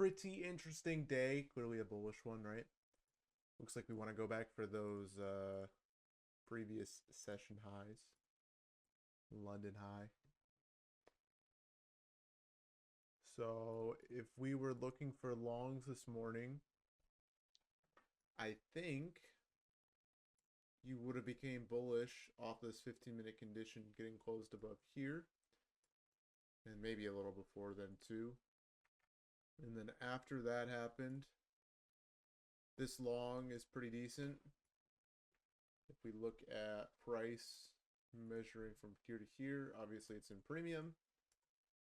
pretty interesting day. Clearly a bullish one, right? Looks like we want to go back for those previous session highs. London high. So if we were looking for longs this morning, I think you would have became bullish off this 15-minute condition getting closed above here. And maybe a little before then too. And then after that happened, this long is pretty decent. If we look at price measuring from here to here, obviously it's in premium.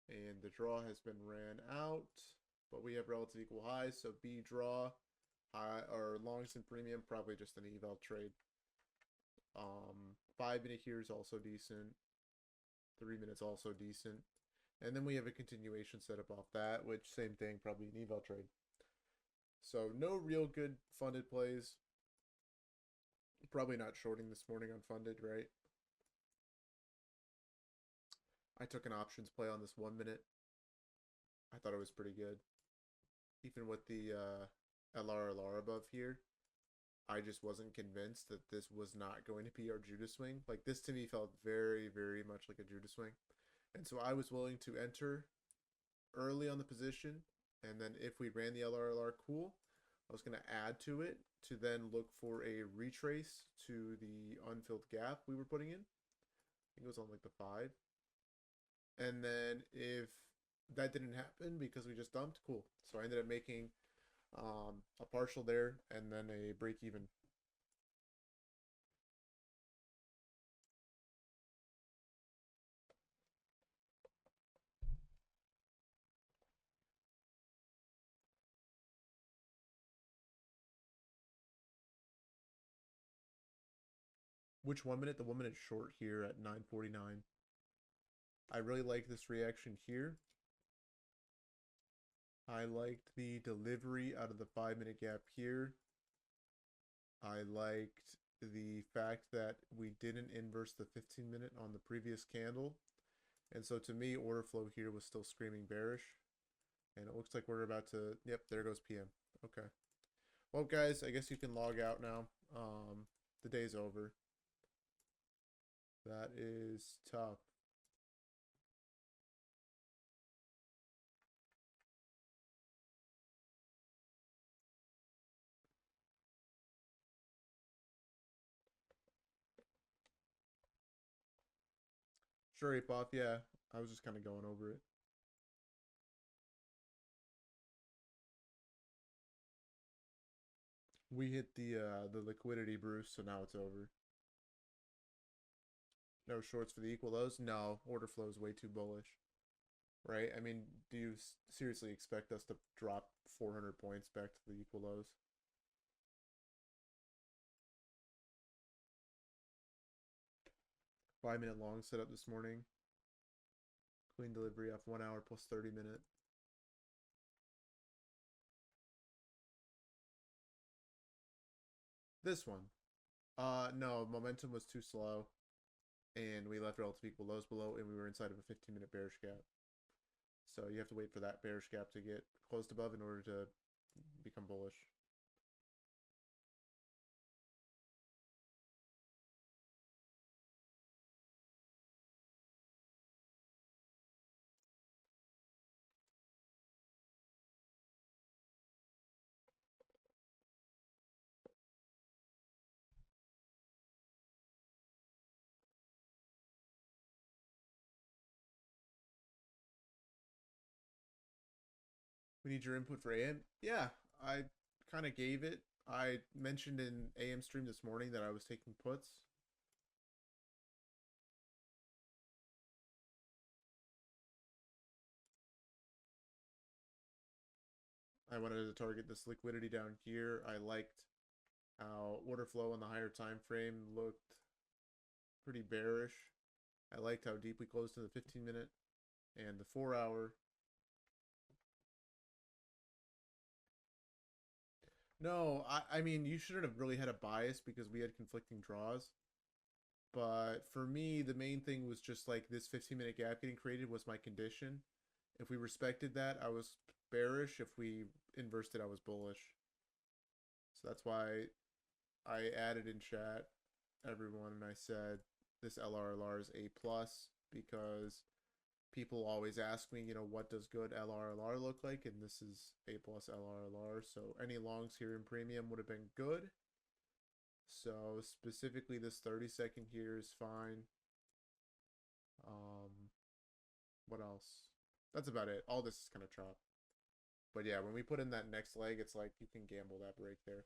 And the draw has been ran out, but we have relative equal highs. So B draw, high or longs in premium, probably just an eval trade. 5 minute here is also decent. 3 minutes also decent. And then we have a continuation setup off that, which same thing, probably an eval trade. So no real good funded plays. Probably not shorting this morning on funded, right? I took an options play on this 1 minute. I thought it was pretty good. Even with the LR above here, I just wasn't convinced that this was not going to be our Judah swing. Like, this to me felt very, very much like a Judah swing. And so I was willing to enter early on the position. And then if we ran the LR, cool. I was going to add to it to then look for a retrace to the unfilled gap we were putting in. I think it was on like the 5. And then if that didn't happen because we just dumped, cool. So I ended up making a partial there and then a break even. Which 1 minute? The 1 minute short here at 9:49. I really like this reaction here. I liked the delivery out of the 5 minute gap here. I liked the fact that we didn't inverse the 15 minute on the previous candle. And so to me, order flow here was still screaming bearish. And it looks like we're about to, yep, there goes PM. Okay. Well, guys, I guess you can log out now. The day's over. That is tough. Sure, Ape off. Yeah, I was just kind of going over it. We hit the liquidity, Bruce, so now it's over. No shorts for the equal lows? No, order flow is way too bullish. Right? I mean, do you seriously expect us to drop 400 points back to the equal lows? Five-minute long setup this morning. Clean delivery off 1 hour plus 30-minute. This one. No, momentum was too slow. And we left relative equal lows below, and we were inside of a 15-minute bearish gap. So you have to wait for that bearish gap to get closed above in order to become bullish. We need your input for AM. Yeah, I kind of gave it. I mentioned in AM stream this morning that I was taking puts. I wanted to target this liquidity down here. I liked how order flow on the higher time frame looked pretty bearish. I liked how deep we closed to the 15-minute and the 4 hour. No, I mean, you shouldn't have really had a bias because we had conflicting draws. But for me, the main thing was just like this 15-minute gap getting created was my condition. If we respected that, I was bearish. If we inversed it, I was bullish. So that's why I added in chat everyone and I said this LRLR is A plus because people always ask me, you know, what does good LRLR look like? And this is A plus LRLR. So any longs here in premium would have been good. So specifically this 30-second here is fine. What else? That's about it. All this is kind of chop. But yeah, when we put in that next leg, it's like you can gamble that break there.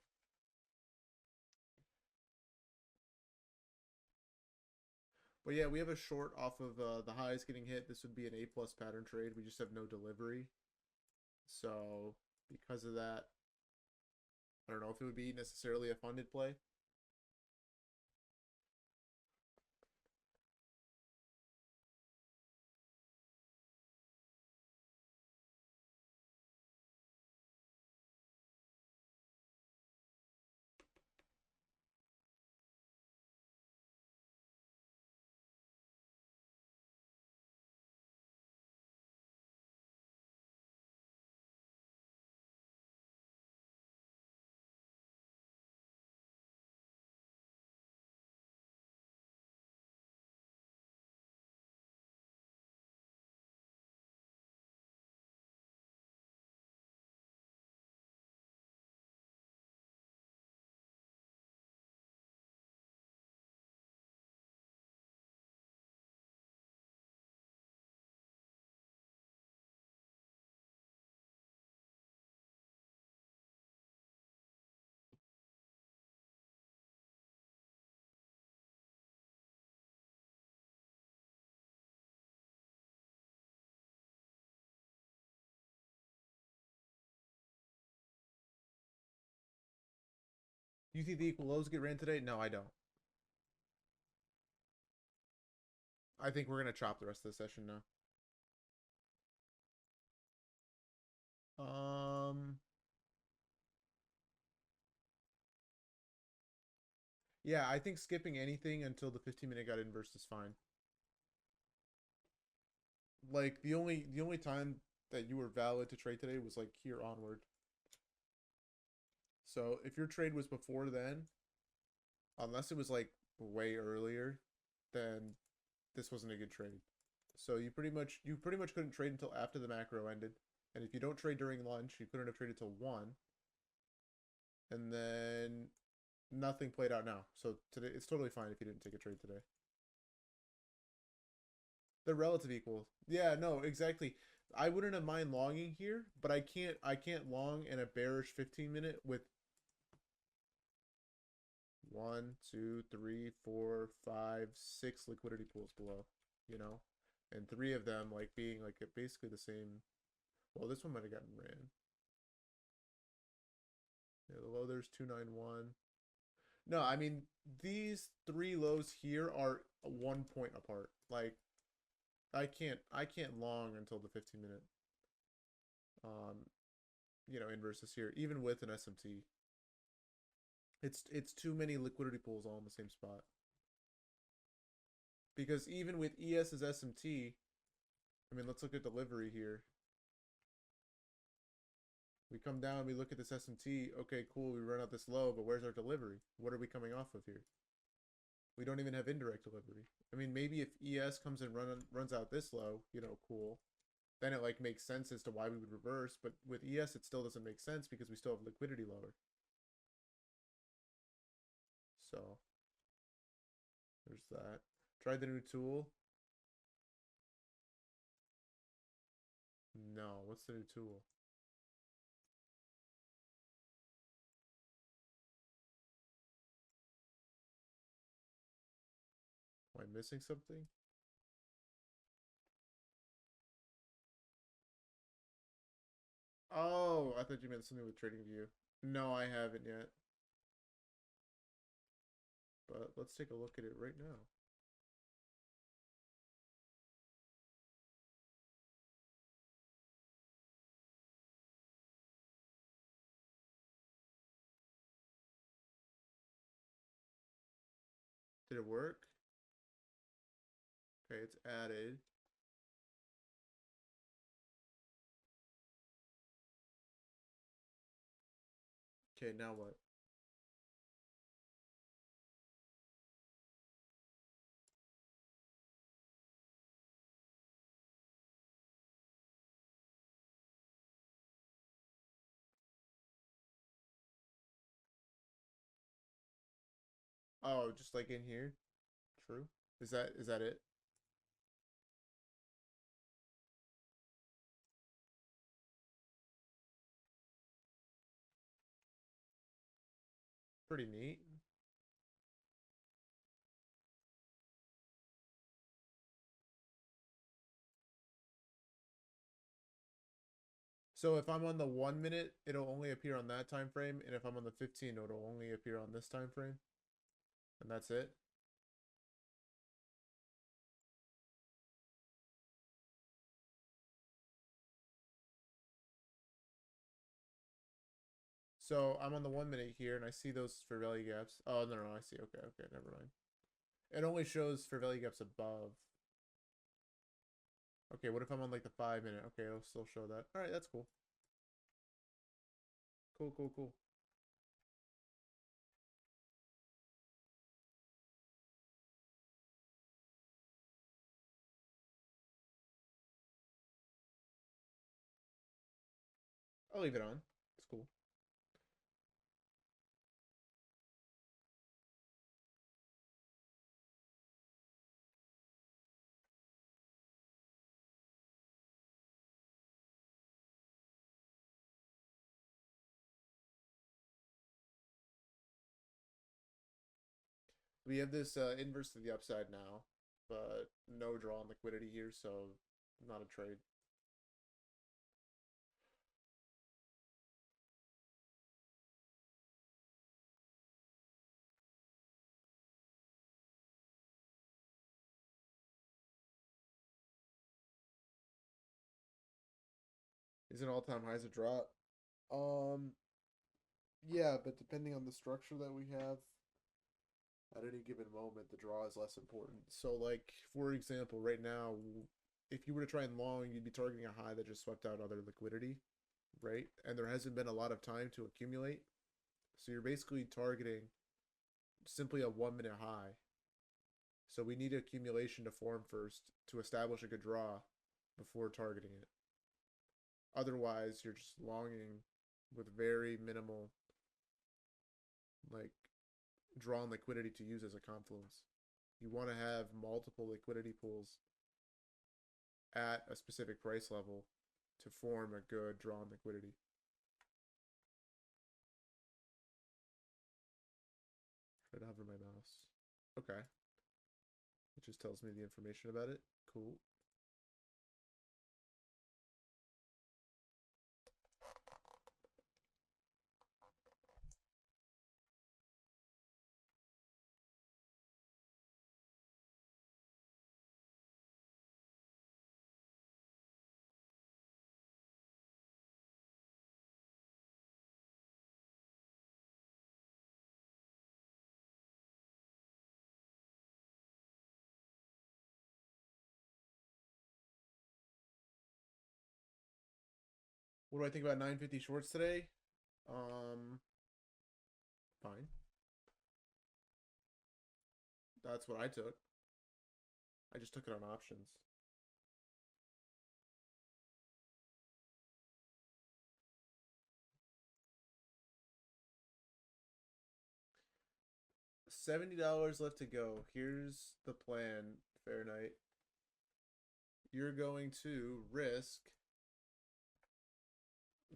But yeah, we have a short off of the highs getting hit. This would be an A plus pattern trade. We just have no delivery. So because of that, I don't know if it would be necessarily a funded play. You think the equal lows get ran today? No, I don't. I think we're gonna chop the rest of the session now. Yeah, I think skipping anything until the 15-minute got inversed is fine. Like the only time that you were valid to trade today was like here onward. So if your trade was before then, unless it was like way earlier, then this wasn't a good trade. So you pretty much couldn't trade until after the macro ended. And if you don't trade during lunch, you couldn't have traded till 1. And then nothing played out now. So today it's totally fine if you didn't take a trade today. They're relative equal. Yeah, no, exactly. I wouldn't have mind longing here, but I can't long in a bearish 15-minute with 1, 2, 3, 4, 5, 6 liquidity pools below, you know? And 3 of them like being like basically the same. Well, this one might have gotten ran. Yeah, the low there's 291. No, I mean these 3 lows here are 1 point apart. Like I can't long until the 15-minute inverses here, even with an SMT. It's too many liquidity pools all in the same spot. Because even with ES's SMT, I mean, let's look at delivery here. We come down, we look at this SMT. Okay, cool, we run out this low, but where's our delivery? What are we coming off of here? We don't even have indirect delivery. I mean, maybe if ES comes and runs out this low, cool. Then it like makes sense as to why we would reverse. But with ES, it still doesn't make sense because we still have liquidity lower. So there's that. Try the new tool. No, what's the new tool? Am I missing something? Oh, I thought you meant something with TradingView. No, I haven't yet. But let's take a look at it right now. Did it work? Okay, it's added. Okay, now what? Oh, just like in here? True. Is that it? Pretty neat. So if I'm on the 1 minute, it'll only appear on that time frame, and if I'm on the 15, it'll only appear on this time frame, and that's it. So I'm on the 1 minute here, and I see those for value gaps. Oh no, no, I see. Okay, okay, never mind. It only shows for value gaps above. Okay, what if I'm on like the 5 minute? Okay, it'll still show that. All right, that's cool. Cool, cool, cool. I'll leave it on. It's cool. We have this inverse to the upside now, but no draw on liquidity here, so not a trade. Is an all-time high as a drop? Um, yeah, but depending on the structure that we have at any given moment, the draw is less important. So, like for example, right now, if you were to try and long, you'd be targeting a high that just swept out other liquidity, right? And there hasn't been a lot of time to accumulate, so you're basically targeting simply a 1 minute high. So we need accumulation to form first to establish a good draw before targeting it. Otherwise, you're just longing with very minimal like drawn liquidity to use as a confluence. You want to have multiple liquidity pools at a specific price level to form a good drawn liquidity. Try to hover my mouse. Okay. It just tells me the information about it. Cool. What do I think about 950 shorts today? Um, fine. That's what I took. I just took it on options. $70 left to go. Here's the plan, Fahrenheit. You're going to risk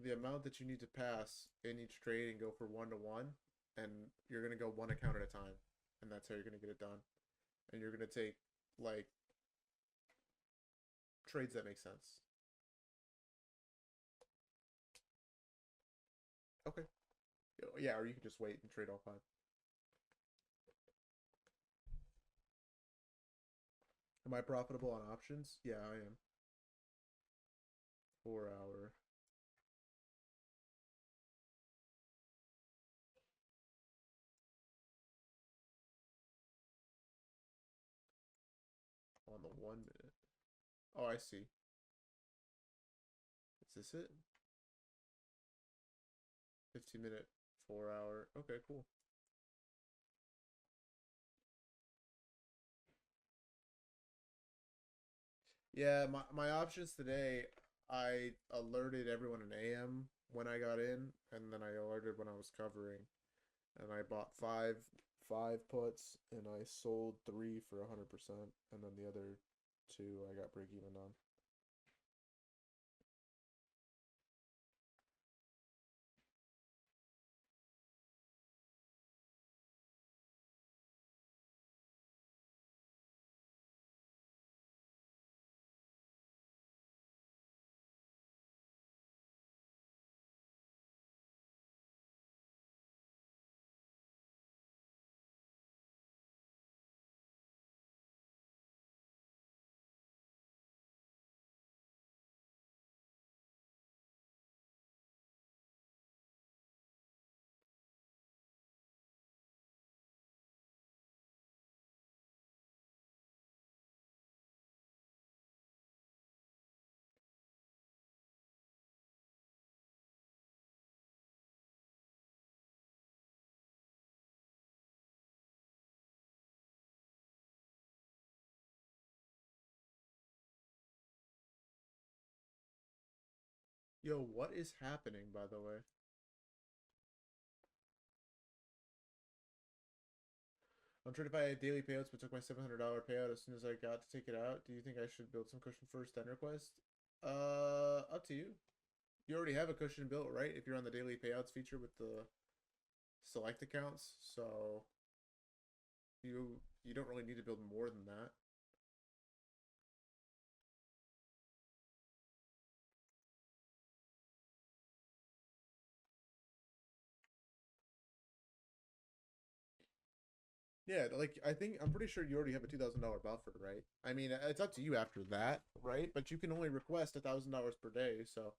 the amount that you need to pass in each trade and go for 1 to 1, and you're gonna go one account at a time, and that's how you're gonna get it done. And you're gonna take like trades that make sense. Okay. Yeah, or you can just wait and trade all 5. Am I profitable on options? Yeah, I am. 4 hour. On the 1 minute. Oh, I see. Is this it? 15-minute 4 hour. Okay, cool. Yeah, my options today, I alerted everyone in AM when I got in, and then I alerted when I was covering, and I bought five puts, and I sold three for 100%, and then the other two I got break even on. Yo, what is happening, by the way? I'm trying to buy daily payouts, but took my $700 payout as soon as I got to take it out. Do you think I should build some cushion first, then request? Up to you. You already have a cushion built, right? If you're on the daily payouts feature with the select accounts, so you don't really need to build more than that. Yeah, like I think I'm pretty sure you already have a $2,000 buffer, right? I mean, it's up to you after that, right? But you can only request $1,000 per day, so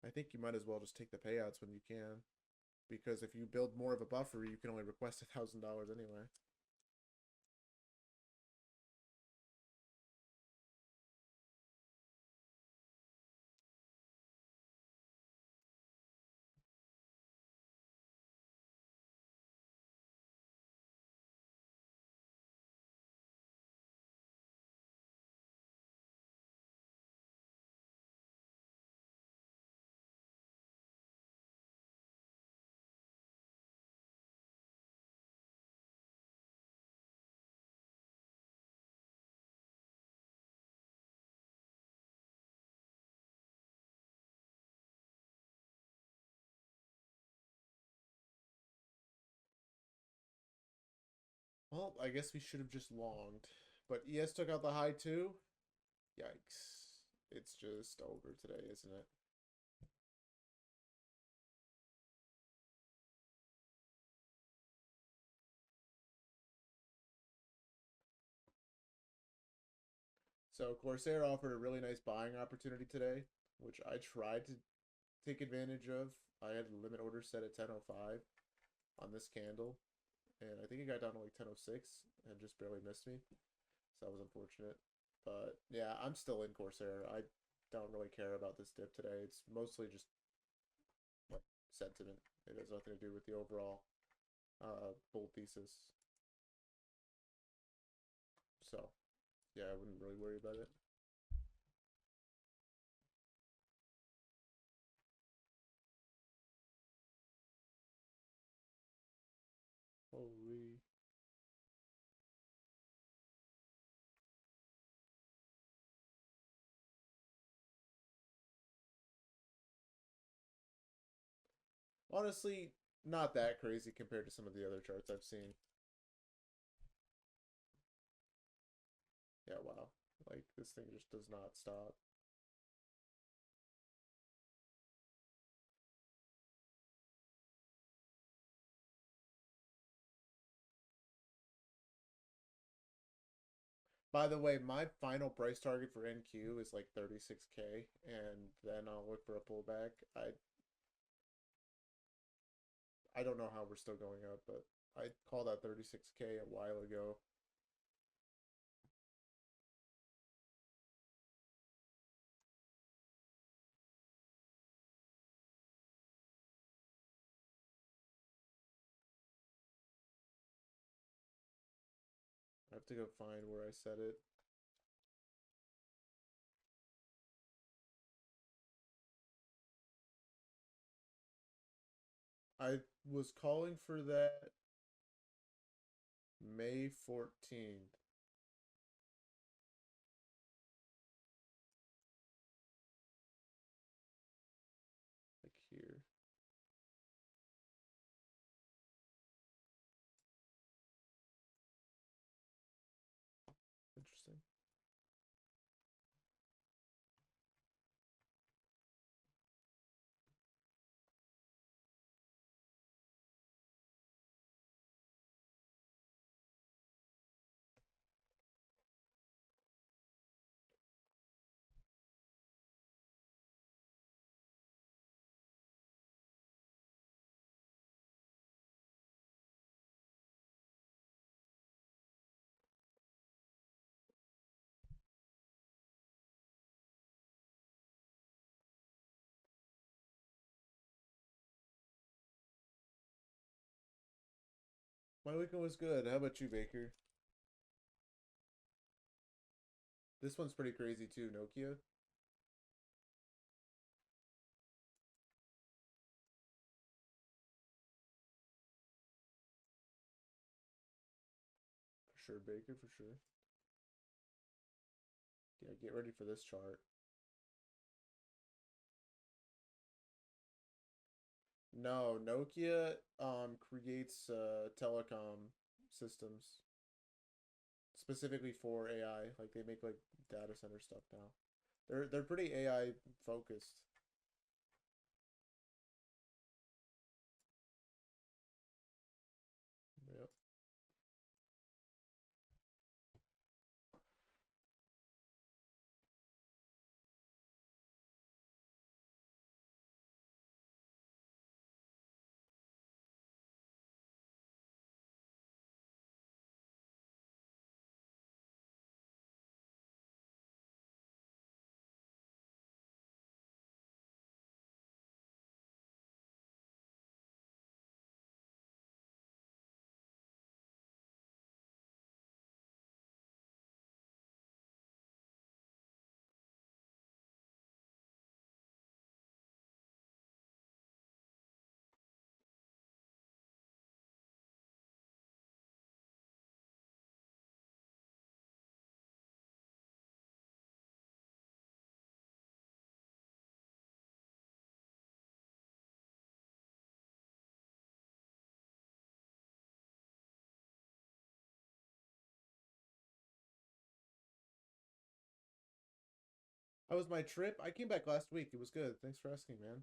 I think you might as well just take the payouts when you can, because if you build more of a buffer, you can only request $1,000 anyway. Well, I guess we should have just longed, but ES took out the high too. Yikes! It's just over today, isn't it? So Corsair offered a really nice buying opportunity today, which I tried to take advantage of. I had the limit order set at 10:05 on this candle, and I think it got down to like 10:06 and just barely missed me. So that was unfortunate. But yeah, I'm still in Corsair. I don't really care about this dip today. It's mostly just like sentiment. It has nothing to do with the overall bull thesis. So yeah, I wouldn't really worry about it. Holy. Honestly, not that crazy compared to some of the other charts I've seen. Yeah, wow. Like this thing just does not stop. By the way, my final price target for NQ is like 36K, and then I'll look for a pullback. I don't know how we're still going up, but I called out 36K a while ago. have to go find where I said it. I was calling for that May 14th. Like here. Interesting. My weekend was good. How about you, Baker? This one's pretty crazy too, Nokia. For sure, Baker, for sure. Yeah, get ready for this chart. No, Nokia creates telecom systems specifically for AI. Like they make like data center stuff now. They're pretty AI focused. Yep. How was my trip? I came back last week. It was good. Thanks for asking, man.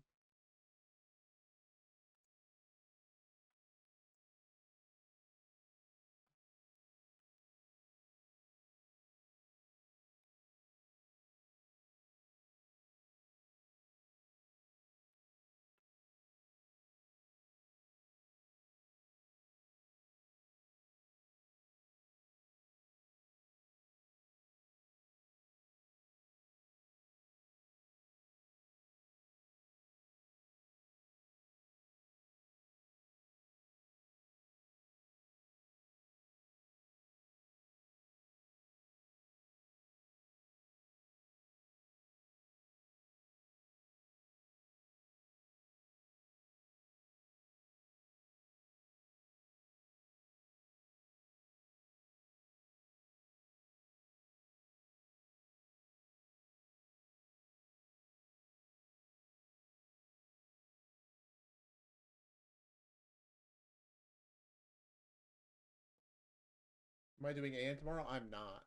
Am I doing AN tomorrow? I'm not.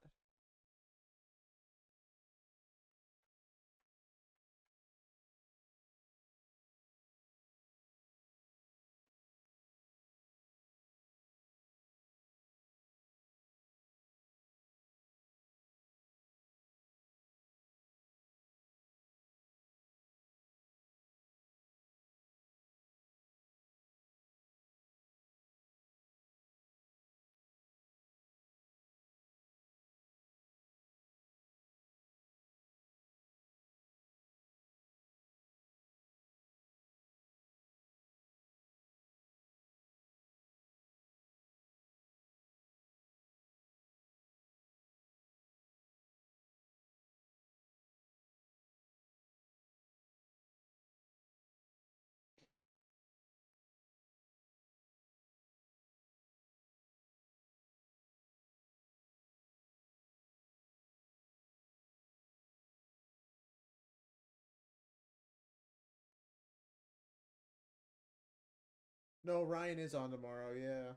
No, Ryan is on tomorrow. Yeah,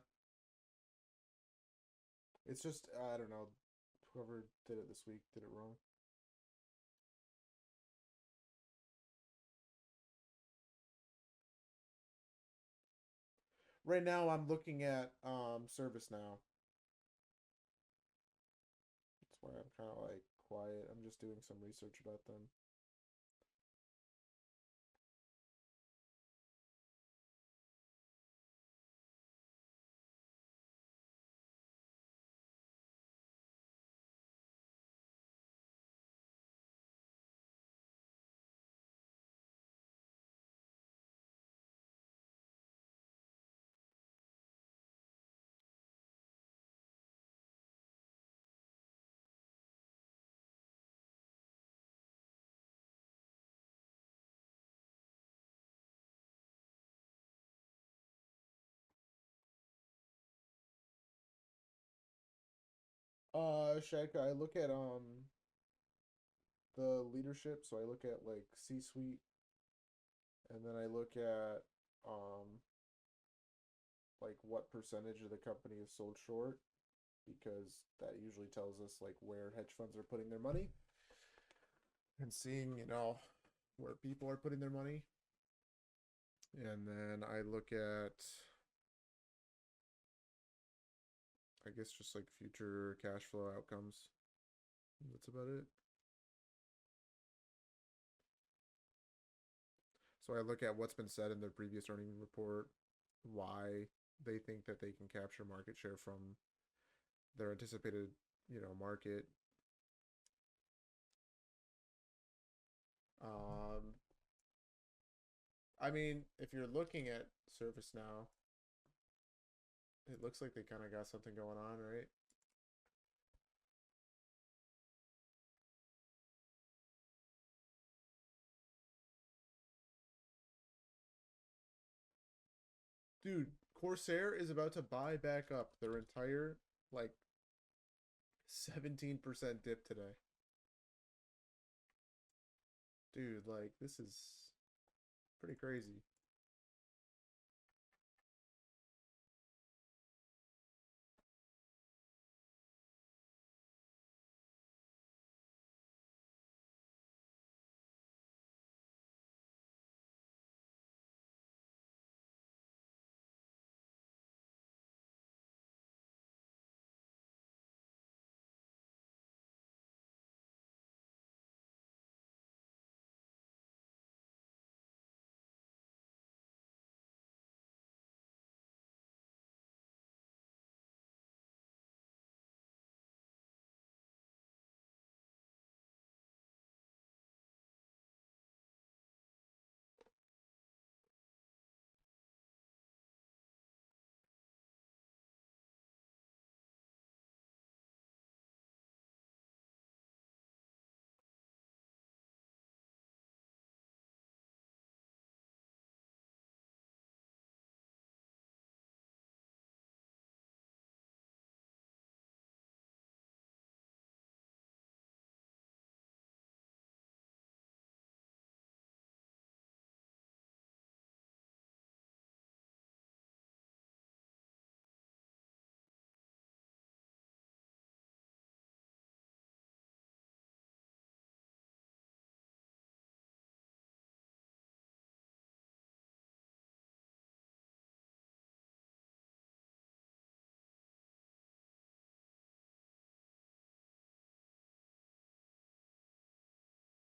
it's just I don't know. Whoever did it this week did it wrong. Right now, I'm looking at ServiceNow. That's why I'm kind of like quiet. I'm just doing some research about them. Shaka, I look at the leadership, so I look at like C-suite, and then I look at um like what percentage of the company is sold short because that usually tells us like where hedge funds are putting their money and seeing, where people are putting their money. And then I look at I guess just like future cash flow outcomes. That's about it. So I look at what's been said in their previous earnings report, why they think that they can capture market share from their anticipated, market. Um, I mean, if you're looking at ServiceNow, it looks like they kind of got something going on, right? Dude, Corsair is about to buy back up their entire like 17% dip today. Dude, like this is pretty crazy.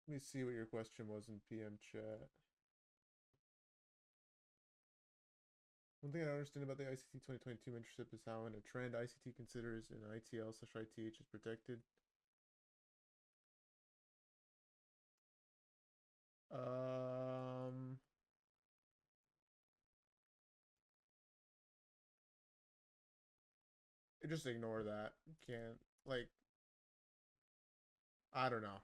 Let me see what your question was in PM chat. One thing I don't understand about the ICT 2022 mentorship is how, in a trend, ICT considers an ITL/ITH is protected. Um, just ignore that. Can't like I don't know.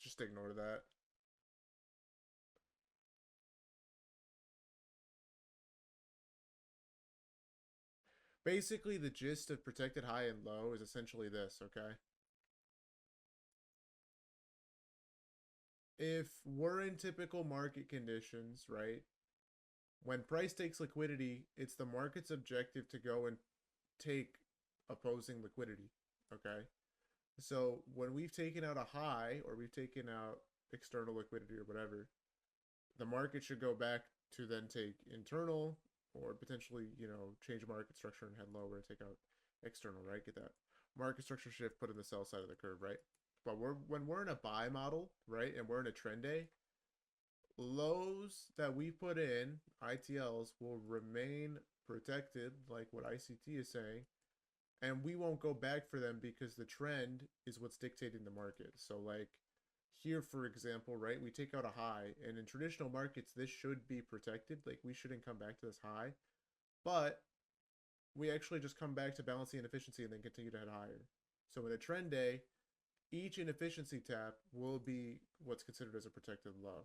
Just ignore that. Basically, the gist of protected high and low is essentially this. Okay, if we're in typical market conditions, right? When price takes liquidity, it's the market's objective to go and take opposing liquidity. Okay. So when we've taken out a high or we've taken out external liquidity or whatever, the market should go back to then take internal or potentially, change market structure and head lower and take out external, right? Get that market structure shift put in the sell side of the curve, right? But when we're in a buy model, right, and we're in a trend day, lows that we put in, ITLs, will remain protected, like what ICT is saying, and we won't go back for them because the trend is what's dictating the market. So, like here, for example, right, we take out a high, and in traditional markets, this should be protected. Like, we shouldn't come back to this high, but we actually just come back to balancing inefficiency and then continue to head higher. So, in a trend day, each inefficiency tap will be what's considered as a protected low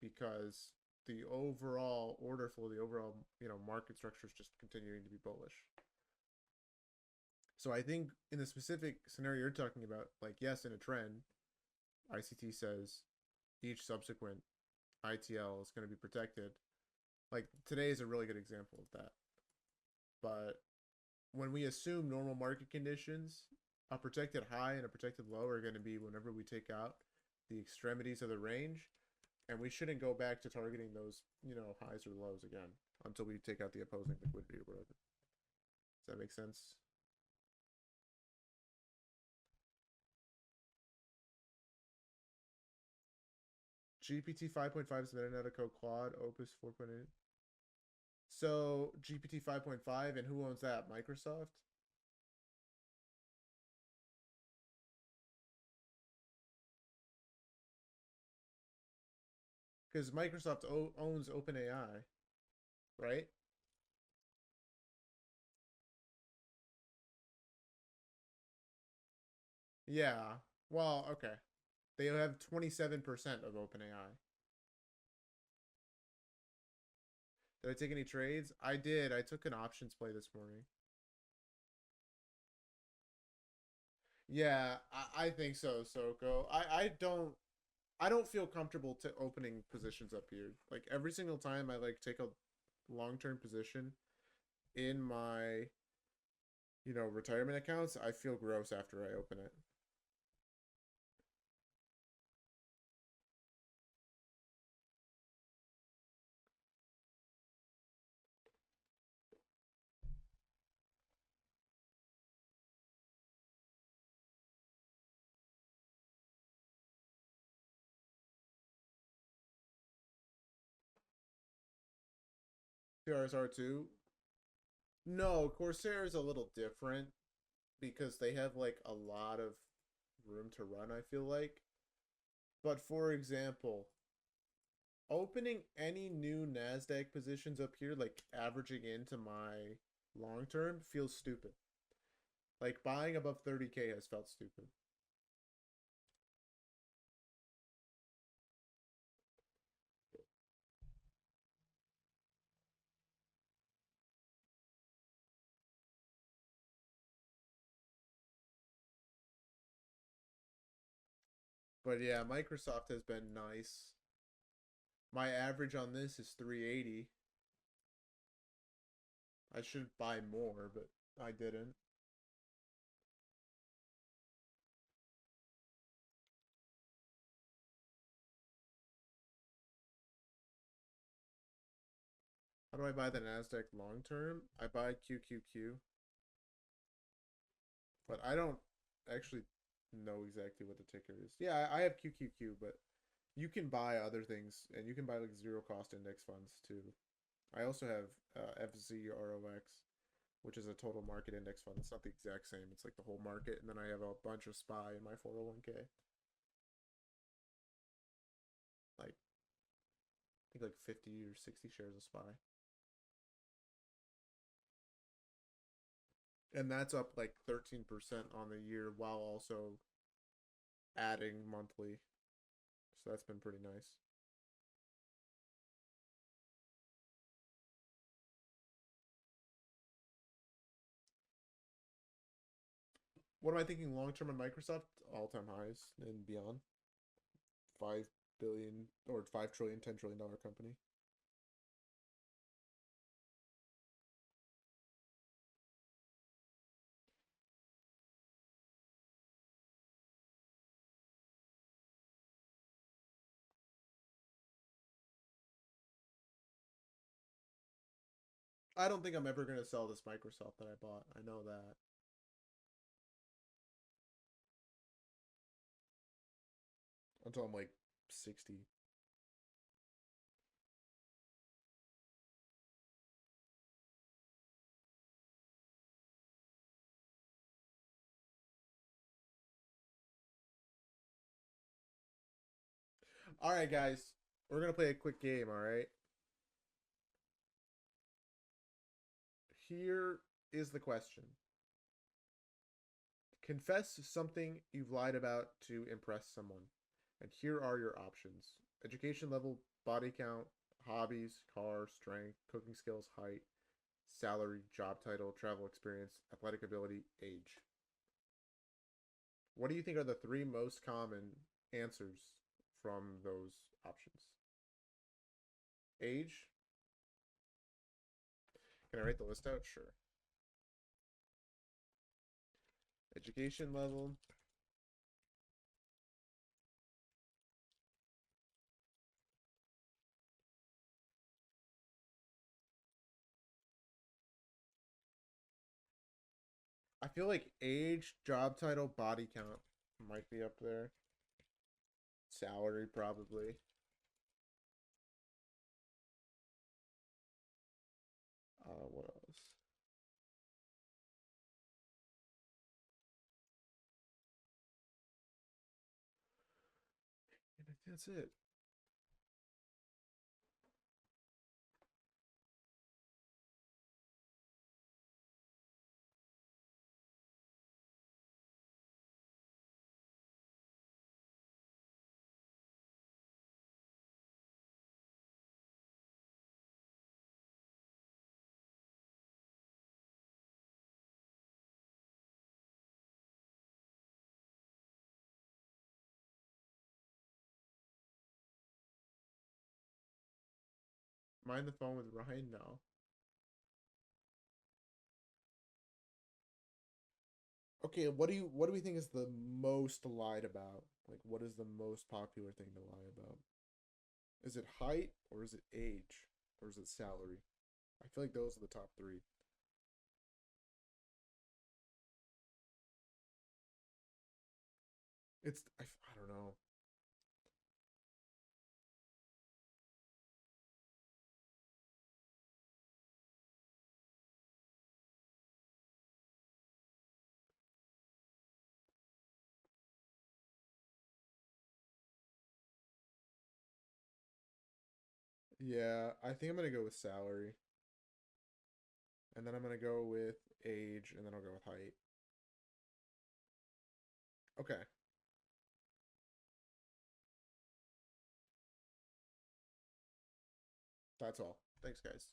because the overall order flow, the overall market structure is just continuing to be bullish. So I think in the specific scenario you're talking about, like yes, in a trend, ICT says each subsequent ITL is going to be protected. Like today is a really good example of that. But when we assume normal market conditions, a protected high and a protected low are going to be whenever we take out the extremities of the range, and we shouldn't go back to targeting those, highs or lows again until we take out the opposing liquidity or whatever. Does that make sense? GPT 5.5 is Metadata Quad, Opus 4.8. So GPT 5.5, and who owns that? Microsoft? Because Microsoft owns OpenAI, right? Yeah. Well, okay. They have 27% of OpenAI. Did I take any trades? I did. I took an options play this morning. Yeah, I think so, Soko. I don't feel comfortable to opening positions up here. Like every single time I like take a long-term position in my, retirement accounts, I feel gross after I open it. TRSR2. No, Corsair is a little different because they have like a lot of room to run, I feel like. But for example, opening any new NASDAQ positions up here, like averaging into my long term, feels stupid. Like buying above 30K has felt stupid. But yeah, Microsoft has been nice. My average on this is 380. I should buy more, but I didn't. How do I buy the NASDAQ long term? I buy QQQ, but I don't actually know exactly what the ticker is. Yeah, I have QQQ, but you can buy other things, and you can buy like zero cost index funds too. I also have FZROX, which is a total market index fund. It's not the exact same. It's like the whole market, and then I have a bunch of SPY in my 401k. Like I think like 50 or 60 shares of SPY, and that's up like 13% on the year while also adding monthly. So that's been pretty nice. What am I thinking long term on Microsoft? All time highs and beyond. 5 billion or 5 trillion, $10 trillion company. I don't think I'm ever gonna sell this Microsoft that I bought. I know that. Until I'm like 60. All right, guys. We're gonna play a quick game. All right. Here is the question. Confess something you've lied about to impress someone. And here are your options: education level, body count, hobbies, car, strength, cooking skills, height, salary, job title, travel experience, athletic ability, age. What do you think are the three most common answers from those options? Age? Can I write the list out? Sure. Education level. I feel like age, job title, body count might be up there. Salary, probably. What else? And I think that's it. Mind the phone with Ryan? No. Okay, what do we think is the most lied about? Like what is the most popular thing to lie about? Is it height or is it age or is it salary? I feel like those are the top three. I don't know. Yeah, I think I'm gonna go with salary, and then I'm gonna go with age, and then I'll go with height. Okay, that's all. Thanks, guys.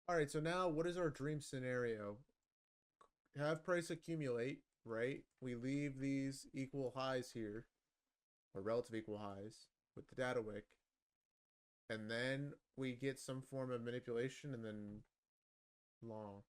All right, so now what is our dream scenario? Have price accumulate, right? We leave these equal highs here, or relative equal highs, with the data wick, and then we get some form of manipulation, and then long.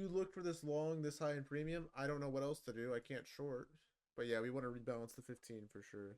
you look for this long, this high in premium, I don't know what else to do. I can't short. But yeah, we want to rebalance the 15 for sure.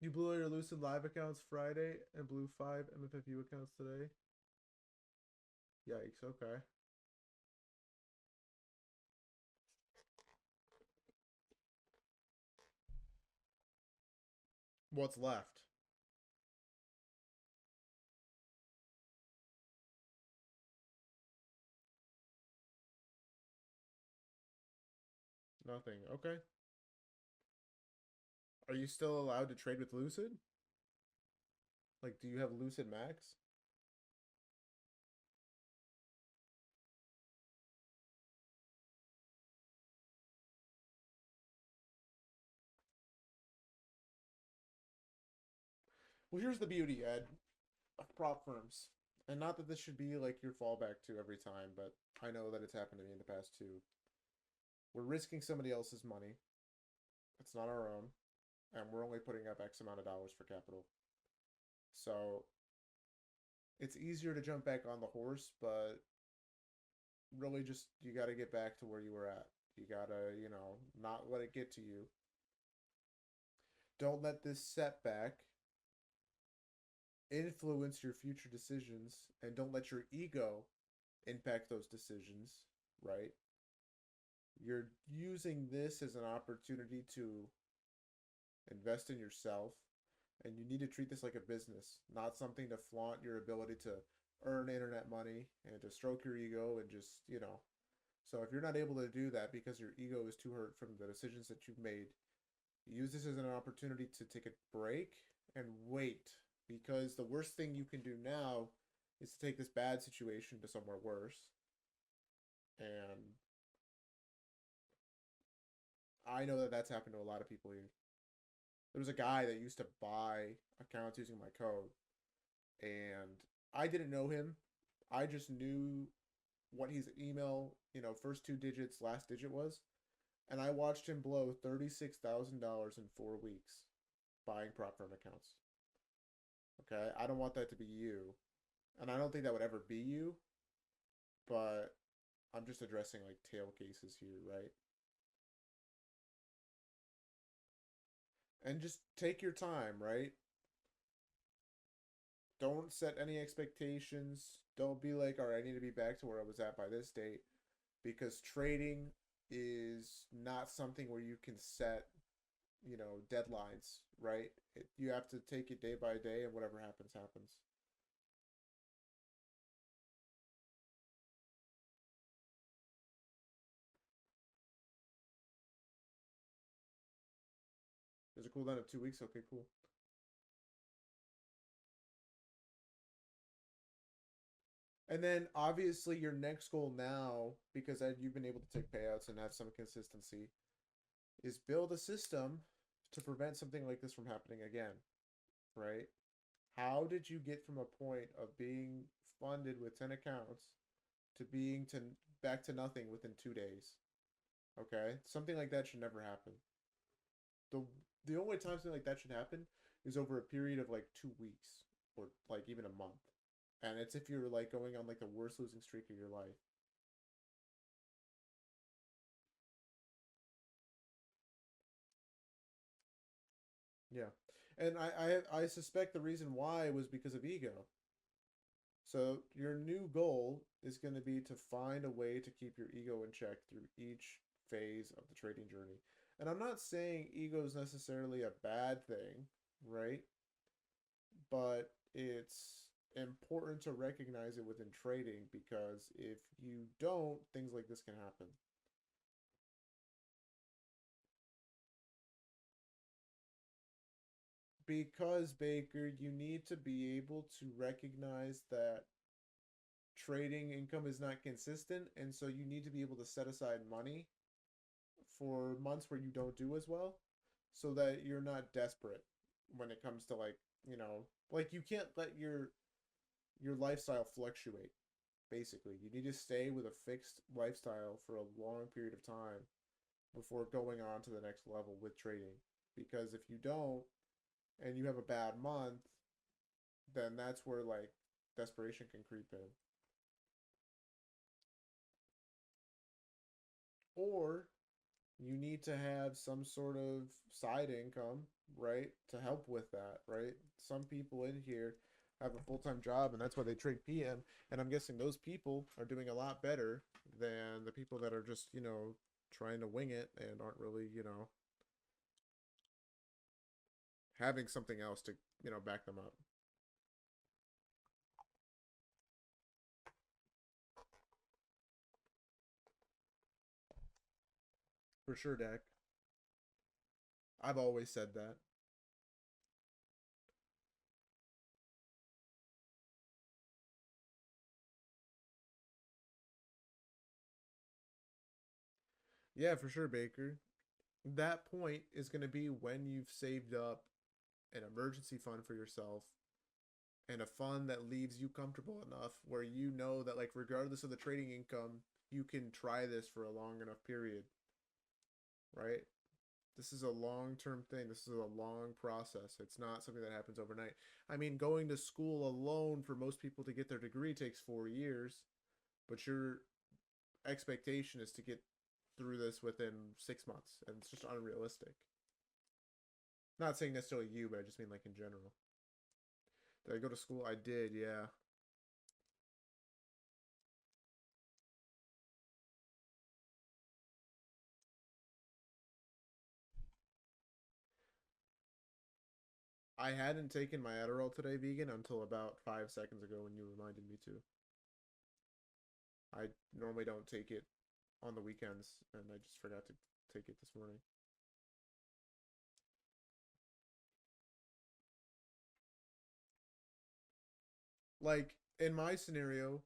You blew all your Lucid Live accounts Friday and blew 5 MFFU accounts today. Yikes, okay. What's left? Nothing. Okay. Are you still allowed to trade with Lucid? Like, do you have Lucid Max? Well, here's the beauty, Ed, of prop firms. And not that this should be like your fallback to every time, but I know that it's happened to me in the past too. We're risking somebody else's money. It's not our own. And we're only putting up X amount of dollars for capital. So it's easier to jump back on the horse, but really just you got to get back to where you were at. You got to, not let it get to you. Don't let this setback influence your future decisions, and don't let your ego impact those decisions, right? You're using this as an opportunity to invest in yourself, and you need to treat this like a business, not something to flaunt your ability to earn internet money and to stroke your ego and just, So if you're not able to do that because your ego is too hurt from the decisions that you've made, use this as an opportunity to take a break and wait, because the worst thing you can do now is to take this bad situation to somewhere worse. And I know that that's happened to a lot of people here. There was a guy that used to buy accounts using my code, and I didn't know him. I just knew what his email, first two digits, last digit was, and I watched him blow $36,000 in 4 weeks buying prop firm accounts. Okay, I don't want that to be you, and I don't think that would ever be you, but I'm just addressing like tail cases here, right? And just take your time, right? Don't set any expectations. Don't be like, all right, I need to be back to where I was at by this date, because trading is not something where you can set, deadlines, right? You have to take it day by day, and whatever happens, happens. There's a cooldown of 2 weeks. Okay, cool. And then obviously your next goal now, because you've been able to take payouts and have some consistency, is build a system to prevent something like this from happening again, right? How did you get from a point of being funded with 10 accounts to being to back to nothing within 2 days? Okay, something like that should never happen. the The only time something like that should happen is over a period of like 2 weeks or like even a month, and it's if you're like going on like the worst losing streak of your life. Yeah, and I suspect the reason why was because of ego. So your new goal is going to be to find a way to keep your ego in check through each phase of the trading journey. And I'm not saying ego is necessarily a bad thing, right? But it's important to recognize it within trading because if you don't, things like this can happen. Because, Baker, you need to be able to recognize that trading income is not consistent, and so you need to be able to set aside money for months where you don't do as well so that you're not desperate when it comes to like you can't let your lifestyle fluctuate. Basically, you need to stay with a fixed lifestyle for a long period of time before going on to the next level with trading, because if you don't and you have a bad month, then that's where like desperation can creep in. Or you need to have some sort of side income, right, to help with that, right? Some people in here have a full-time job and that's why they trade PM, and I'm guessing those people are doing a lot better than the people that are just, trying to wing it and aren't really, having something else to, back them up. For sure, Dak. I've always said that. Yeah, for sure, Baker. That point is going to be when you've saved up an emergency fund for yourself and a fund that leaves you comfortable enough where you know that, like, regardless of the trading income, you can try this for a long enough period, right? This is a long term thing. This is a long process. It's not something that happens overnight. I mean, going to school alone for most people to get their degree takes 4 years, but your expectation is to get through this within 6 months, and it's just unrealistic. Not saying necessarily you, but I just mean like in general. Did I go to school? I did, yeah. I hadn't taken my Adderall today, vegan, until about 5 seconds ago when you reminded me to. I normally don't take it on the weekends, and I just forgot to take it this morning. Like, in my scenario,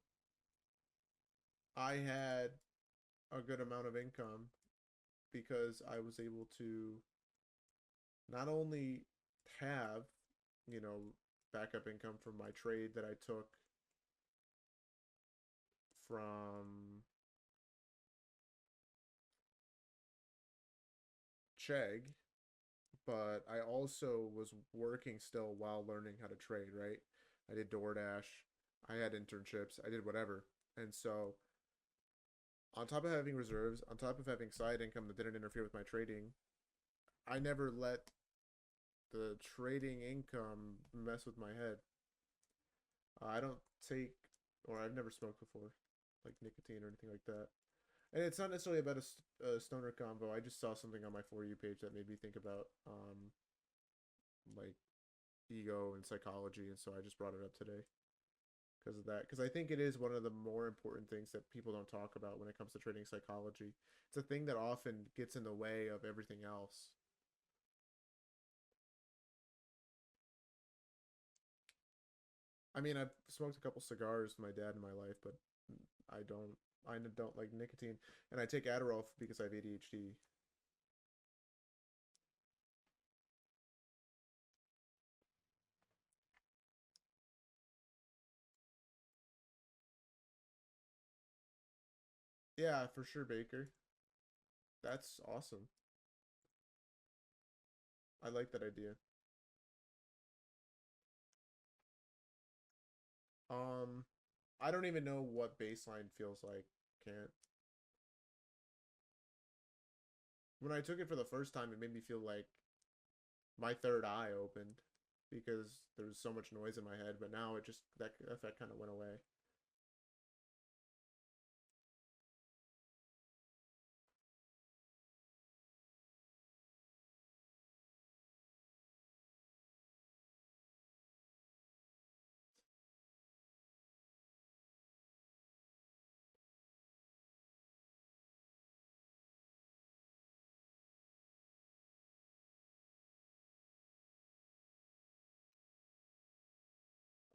I had a good amount of income because I was able to not only have, you know, backup income from my trade that I took from Chegg, but I also was working still while learning how to trade, right? I did DoorDash, I had internships, I did whatever. And so, on top of having reserves, on top of having side income that didn't interfere with my trading, I never let the trading income mess with my head. I don't take, or I've never smoked before, like nicotine or anything like that. And it's not necessarily about a stoner combo. I just saw something on my For You page that made me think about like ego and psychology, and so I just brought it up today because of that. Because I think it is one of the more important things that people don't talk about when it comes to trading psychology. It's a thing that often gets in the way of everything else. I mean, I've smoked a couple cigars with my dad in my life, but I don't. I don't like nicotine, and I take Adderall because I have ADHD. Yeah, for sure, Baker. That's awesome. I like that idea. Um, I don't even know what baseline feels like. Can't. When I took it for the first time, it made me feel like my third eye opened because there was so much noise in my head. But now it just that effect kind of went away.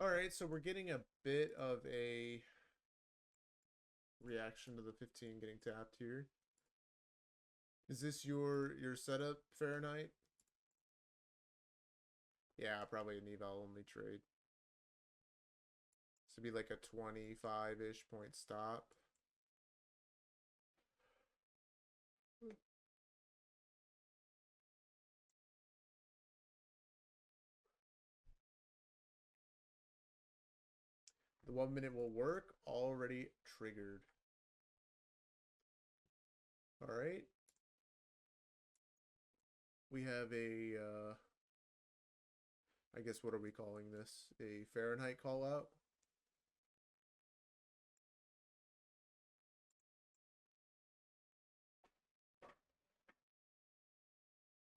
All right, so we're getting a bit of a reaction to the 15 getting tapped here. Is this your setup, Fahrenheit? Yeah, probably an eval only trade. This would be like a 25-ish point stop. The 1 minute will work. Already triggered. All right. We have a, I guess, what are we calling this? A Fahrenheit call out?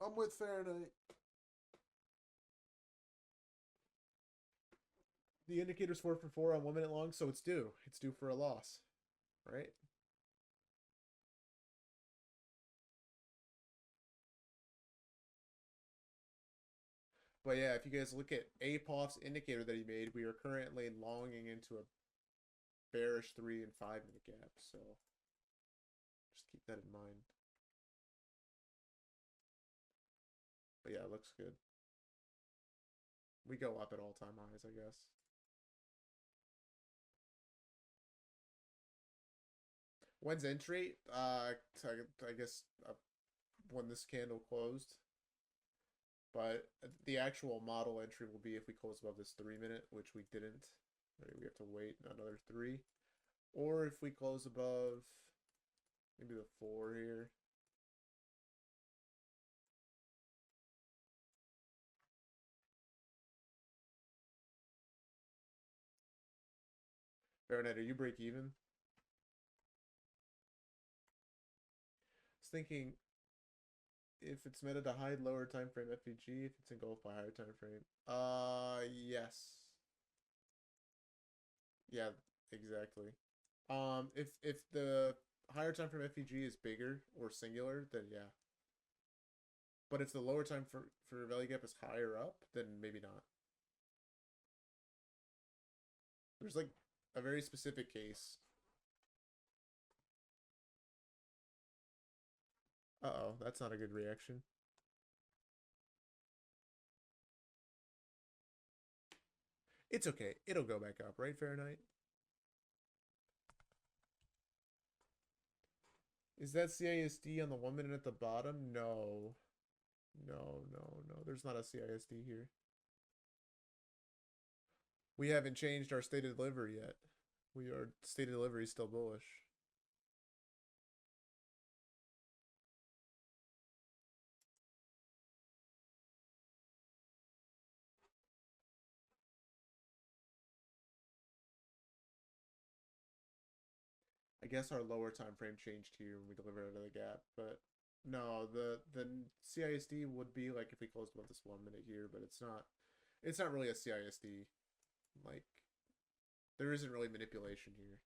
I'm with Fahrenheit. The indicator's 4 for 4 on 1 minute long, so it's due. It's due for a loss, right? But yeah, if you guys look at APOF's indicator that he made, we are currently longing into a bearish 3 and 5 minute gap, so just keep that in mind. But yeah, it looks good. We go up at all-time highs, I guess. When's entry? I guess when this candle closed. But the actual model entry will be if we close above this 3 minute, which we didn't. Right, we have to wait another 3. Or if we close above maybe the 4 here. Baronet, are you break even? I was thinking if it's meta to hide lower time frame FVG, if it's engulfed by higher time frame. Yes. Yeah, exactly. If the higher time frame FVG is bigger or singular, then yeah. But if the lower time for value gap is higher up, then maybe not. There's like a very specific case. Uh-oh, that's not a good reaction. It's okay. It'll go back up, right, Fahrenheit? Is that CISD on the 1 minute at the bottom? No. No. There's not a CISD here. We haven't changed our state of delivery yet. Our state of delivery is still bullish. I guess our lower time frame changed here when we delivered out of the gap, but no, the CISD would be like if we closed above this 1 minute here, but it's not. It's not really a CISD. Like there isn't really manipulation here.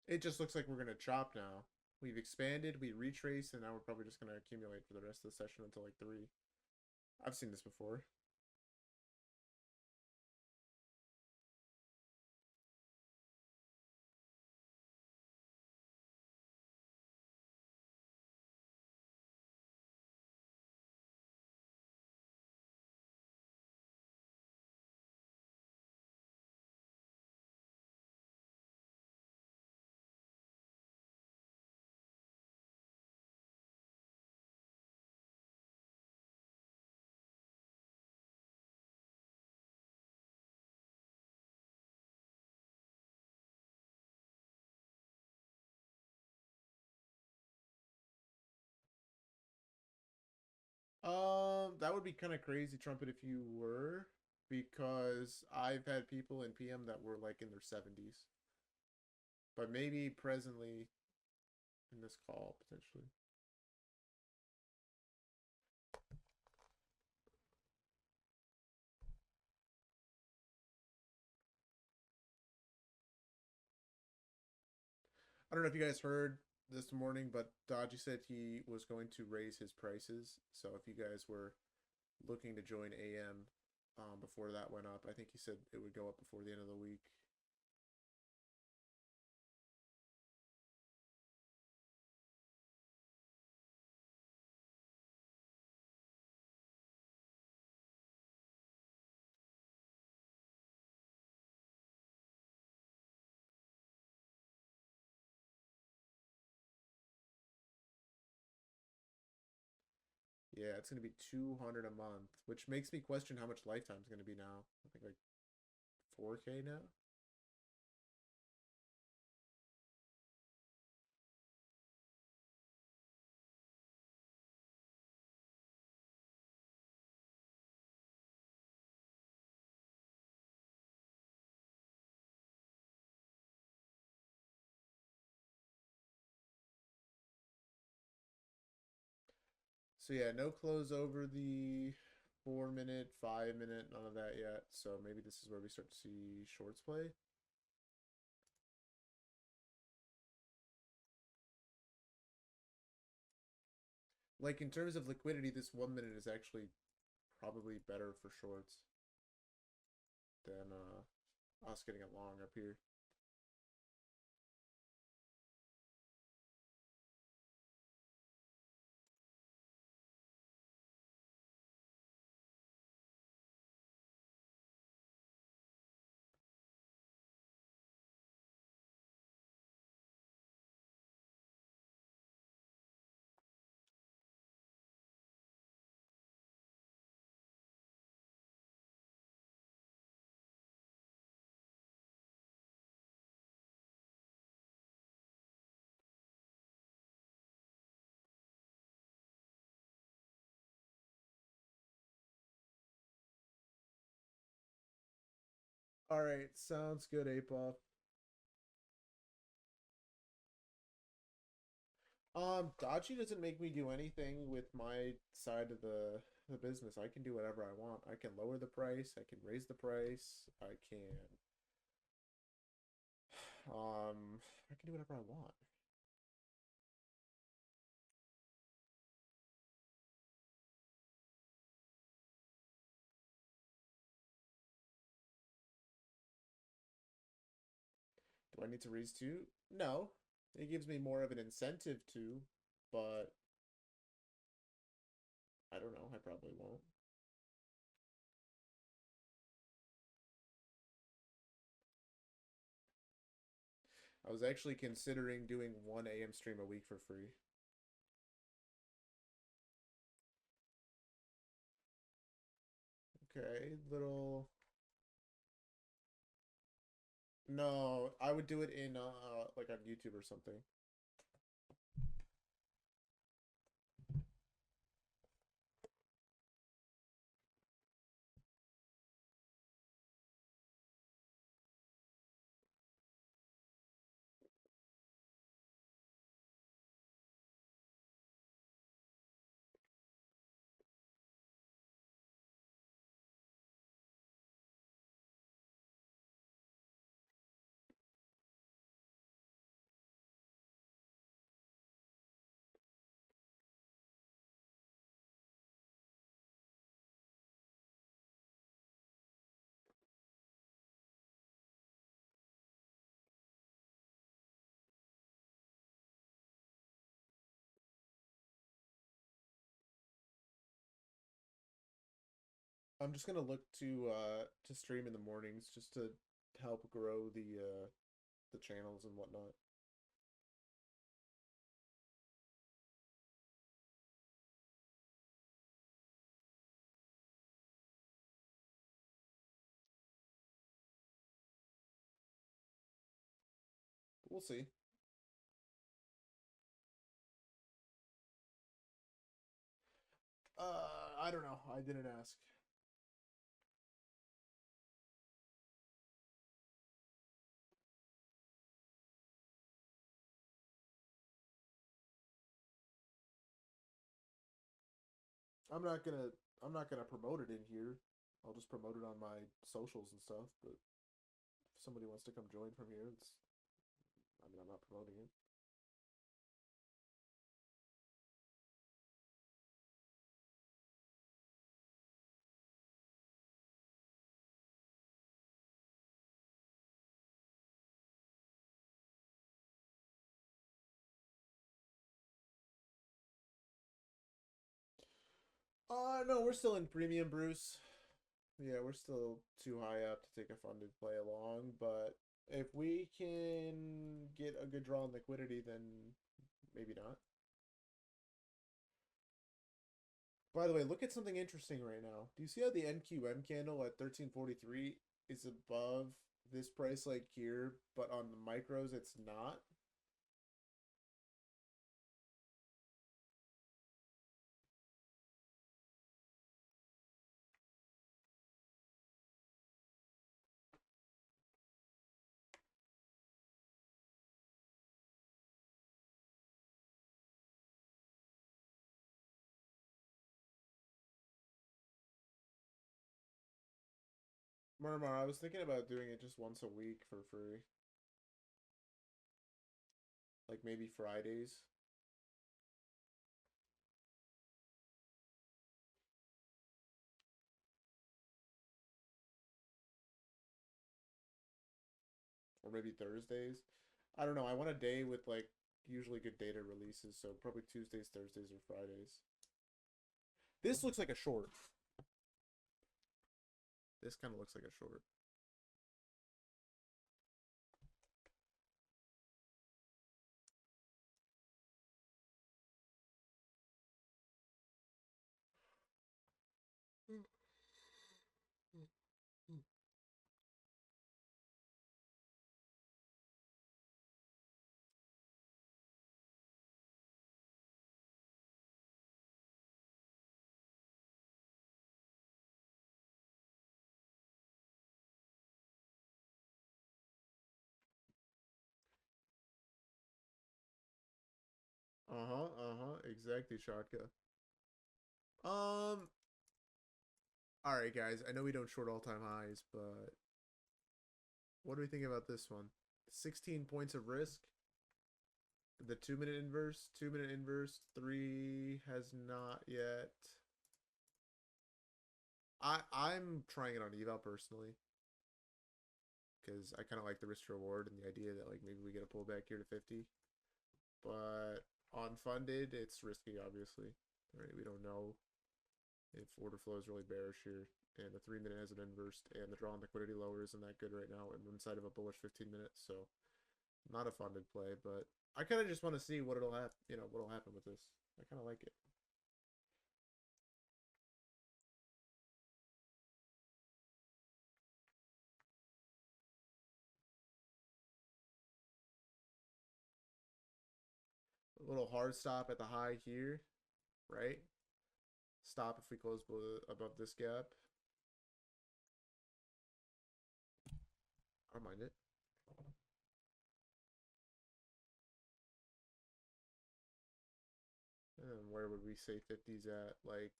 It just looks like we're gonna chop now. We've expanded, we retraced, and now we're probably just gonna accumulate for the rest of the session until like 3. I've seen this before. That would be kind of crazy, Trumpet, if you were, because I've had people in PM that were like in their 70s, but maybe presently in this call potentially. I don't know if you guys heard this morning, but Dodgy said he was going to raise his prices. So if you guys were looking to join AM before that went up, I think he said it would go up before the end of the week. Yeah, it's gonna be 200 a month, which makes me question how much Lifetime's gonna be now. I think like 4K now. So yeah, no close over the 4 minute, 5 minute, none of that yet. So maybe this is where we start to see shorts play. Like in terms of liquidity, this 1 minute is actually probably better for shorts than us getting it long up here. All right, sounds good, Apoff. Dodgy doesn't make me do anything with my side of the business. I can do whatever I want. I can lower the price. I can raise the price. I can do whatever I want. Do I need to raise two? No. It gives me more of an incentive to, but I don't know. I probably won't. I was actually considering doing one AM stream a week for free. Okay, little. No, I would do it in like on YouTube or something. I'm just gonna look to stream in the mornings just to help grow the channels and whatnot. But we'll see. I don't know. I didn't ask. I'm not gonna I'm not gonna promote it in here. I'll just promote it on my socials and stuff. But if somebody wants to come join from here, I'm not promoting it. No, we're still in premium, Bruce. Yeah, we're still too high up to take a funded play along, but if we can get a good draw on liquidity, then maybe not. By the way, look at something interesting right now. Do you see how the NQM candle at 1343 is above this price like here, but on the micros it's not? Murmur, I was thinking about doing it just once a week for free. Like maybe Fridays. Or maybe Thursdays. I don't know. I want a day with like usually good data releases, so probably Tuesdays, Thursdays, or Fridays. This looks like a short. This kind of looks like a short. Uh-huh, uh-huh. Exactly, Shaka. Um, all right, guys. I know we don't short all-time highs, but what do we think about this one? 16 points of risk. The 2-minute inverse, 2-minute inverse, 3 has not yet. I'm trying it on eval personally because I kind of like the risk reward and the idea that like maybe we get a pullback here to 50. But on funded, it's risky, obviously. Right? We don't know if order flow is really bearish here, and the 3-minute has an inverse, and the draw on liquidity lower isn't that good right now, and inside of a bullish 15 minutes, so not a funded play. But I kind of just want to see what it'll happen. You know what'll happen with this. I kind of like it. A little hard stop at the high here, right? Stop if we close above this gap. I don't mind it. And where would we say 50's at? Like,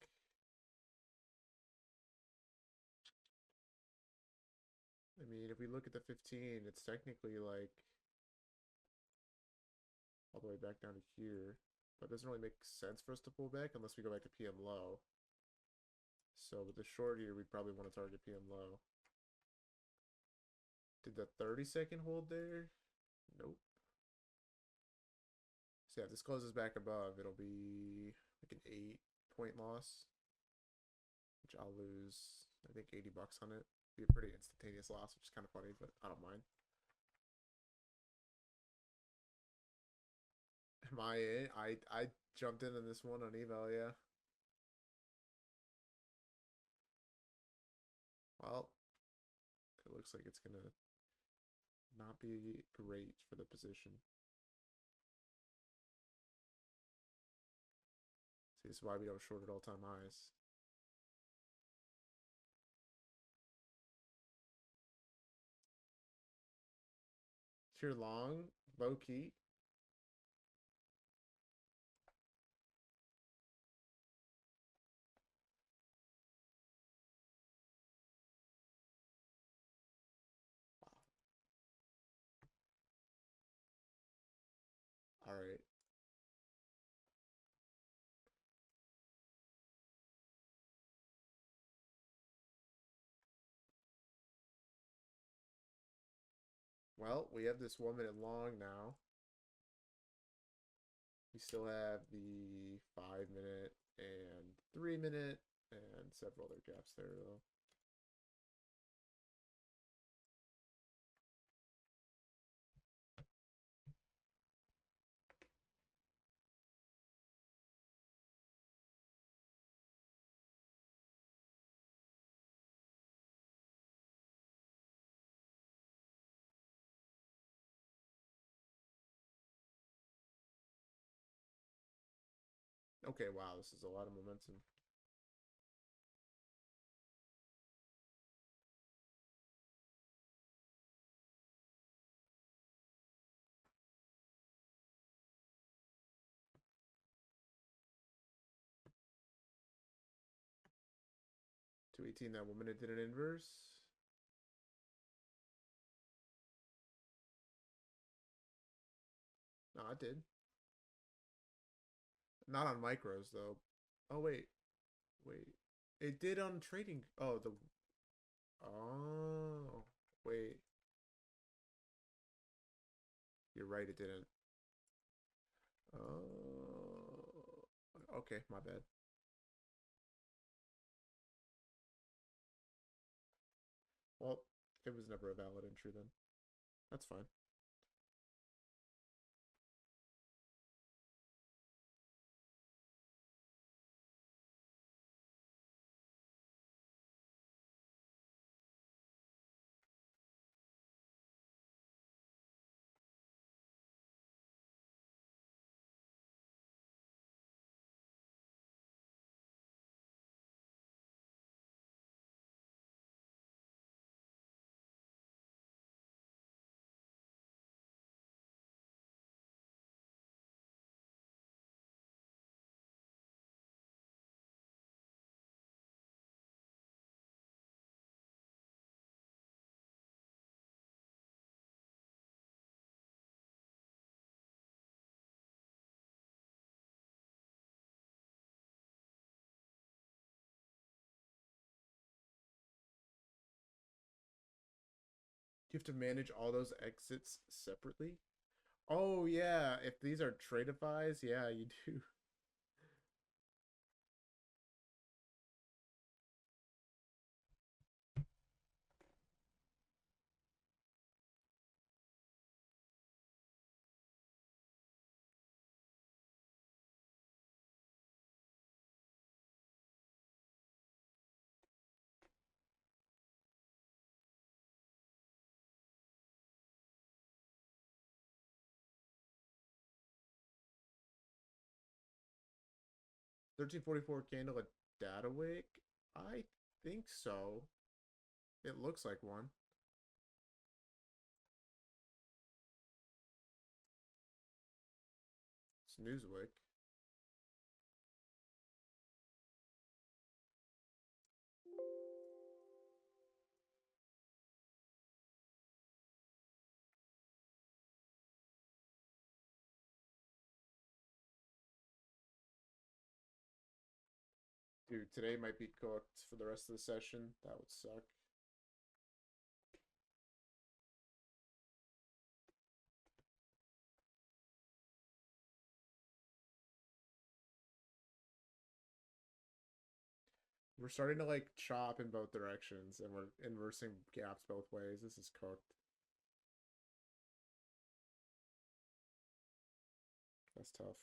I mean, if we look at the 15, it's technically like all the way back down to here. But it doesn't really make sense for us to pull back unless we go back to PM low. So with the short here, we'd probably want to target PM low. Did the 30-second hold there? Nope. So yeah, if this closes back above, it'll be like an 8-point loss, which I'll lose, I think, $80 on it. Be a pretty instantaneous loss, which is kind of funny, but I don't mind. Am I in? I jumped in on this one on eval, yeah. Well, it looks like it's gonna not be great for the position. See, this is why we don't short at all-time highs. Pure long, low key. All right. Well, we have this 1 minute long now. We still have the 5 minute and 3 minute and several other gaps there though. Okay, wow, this is a lot of momentum. To 18, that 1 minute did an inverse. No, it did. Not on micros though. Oh wait. It did on trading. Oh, the. Oh, wait. You're right. It didn't. Oh, okay. My bad. Well, it was never a valid entry then. That's fine. Do you have to manage all those exits separately? Oh yeah, if these are tradeifys, yeah, you do. 1344 candle a data wick? I think so. It looks like one. It's Newswick. Dude, today might be cooked for the rest of the session. That would suck. We're starting to like chop in both directions and we're inversing gaps both ways. This is cooked. That's tough.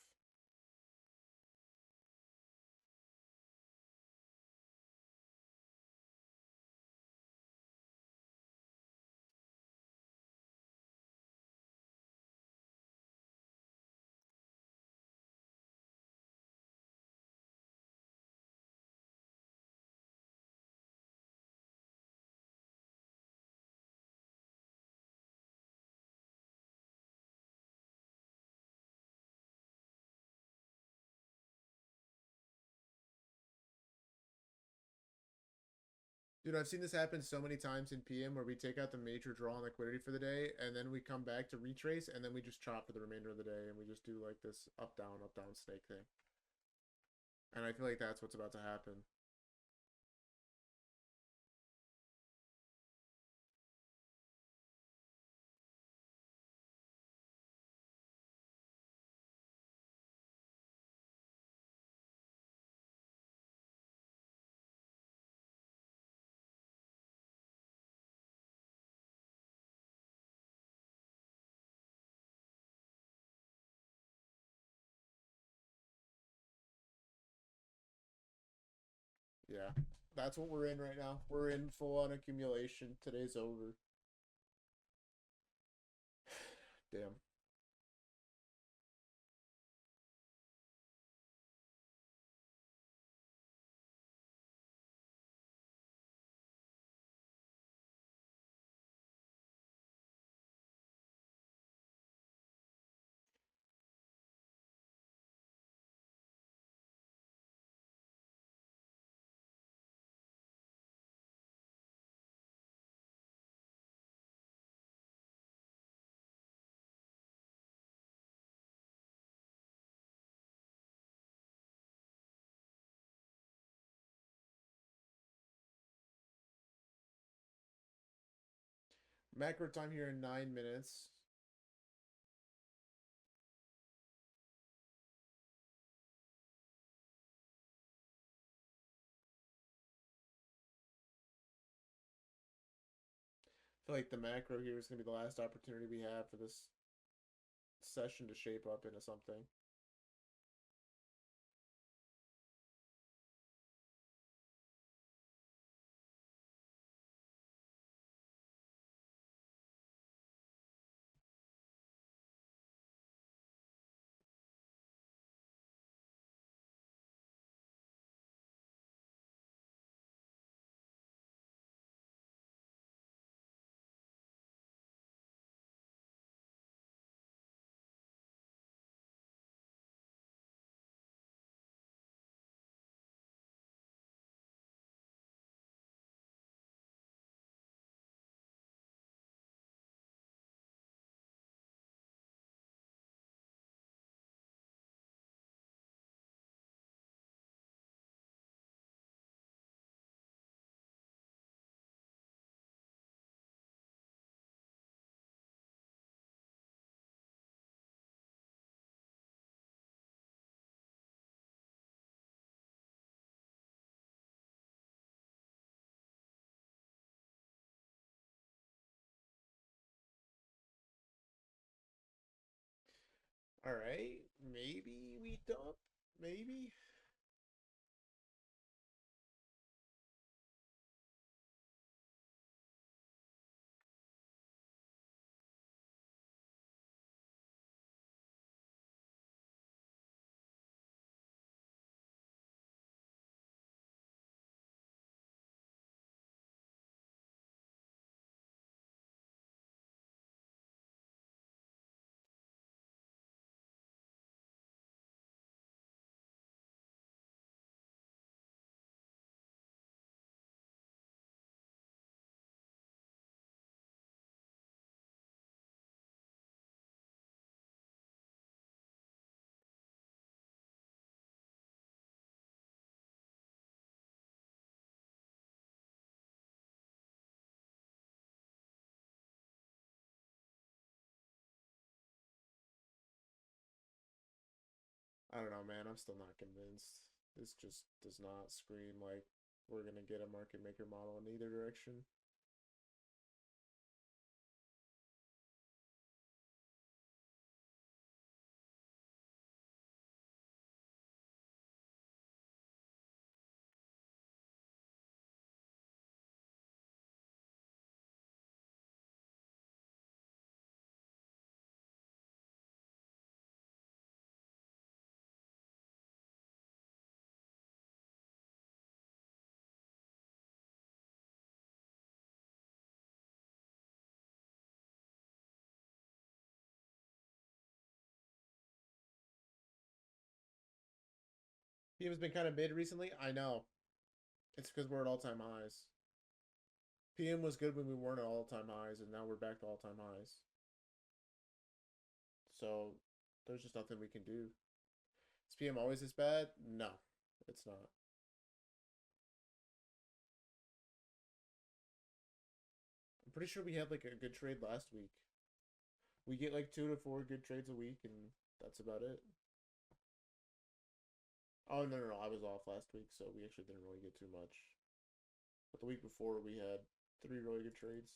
Dude, I've seen this happen so many times in PM where we take out the major draw on liquidity for the day, and then we come back to retrace, and then we just chop for the remainder of the day, and we just do like this up down snake thing. And I feel like that's what's about to happen. Yeah, that's what we're in right now. We're in full on accumulation. Today's over. Damn. Macro time here in 9 minutes. I feel like the macro here is going to be the last opportunity we have for this session to shape up into something. All right, maybe we dump. Maybe. I don't know, man. I'm still not convinced. This just does not scream like we're gonna get a market maker model in either direction. He has been kind of mid recently. I know. It's because we're at all time highs. PM was good when we weren't at all-time highs, and now we're back to all-time highs. So there's just nothing we can do. Is PM always this bad? No, it's not. I'm pretty sure we had like a good trade last week. We get like 2 to 4 good trades a week, and that's about it. Oh no, I was off last week, so we actually didn't really get too much. But the week before, we had 3 really good trades.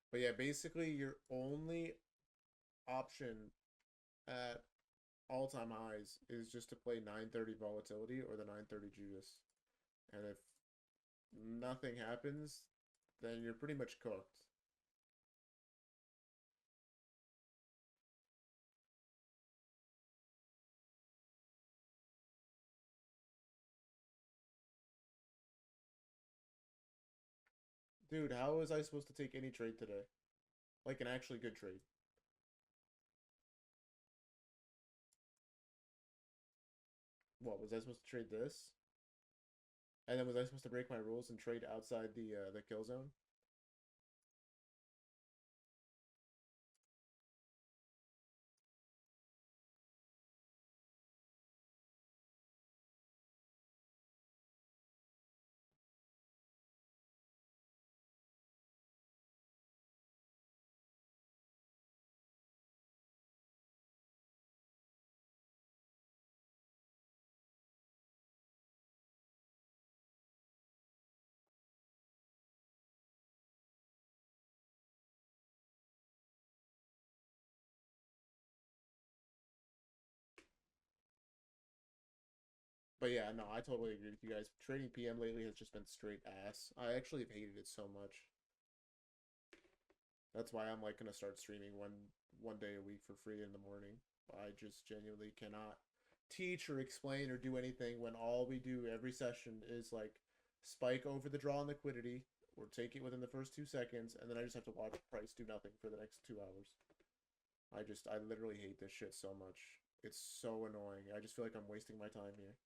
But yeah, basically your only option at all-time highs is just to play 930 volatility or the 930 Judas. And if nothing happens, then you're pretty much cooked. Dude, how was I supposed to take any trade today? Like an actually good trade. What, was I supposed to trade this? And then was I supposed to break my rules and trade outside the kill zone? But yeah, no, I totally agree with you guys. Trading PM lately has just been straight ass. I actually have hated it so much. That's why I'm like gonna start streaming one day a week for free in the morning. I just genuinely cannot teach or explain or do anything when all we do every session is like spike over the draw and liquidity or take it within the first 2 seconds, and then I just have to watch price do nothing for the next 2 hours. I literally hate this shit so much. It's so annoying. I just feel like I'm wasting my time here.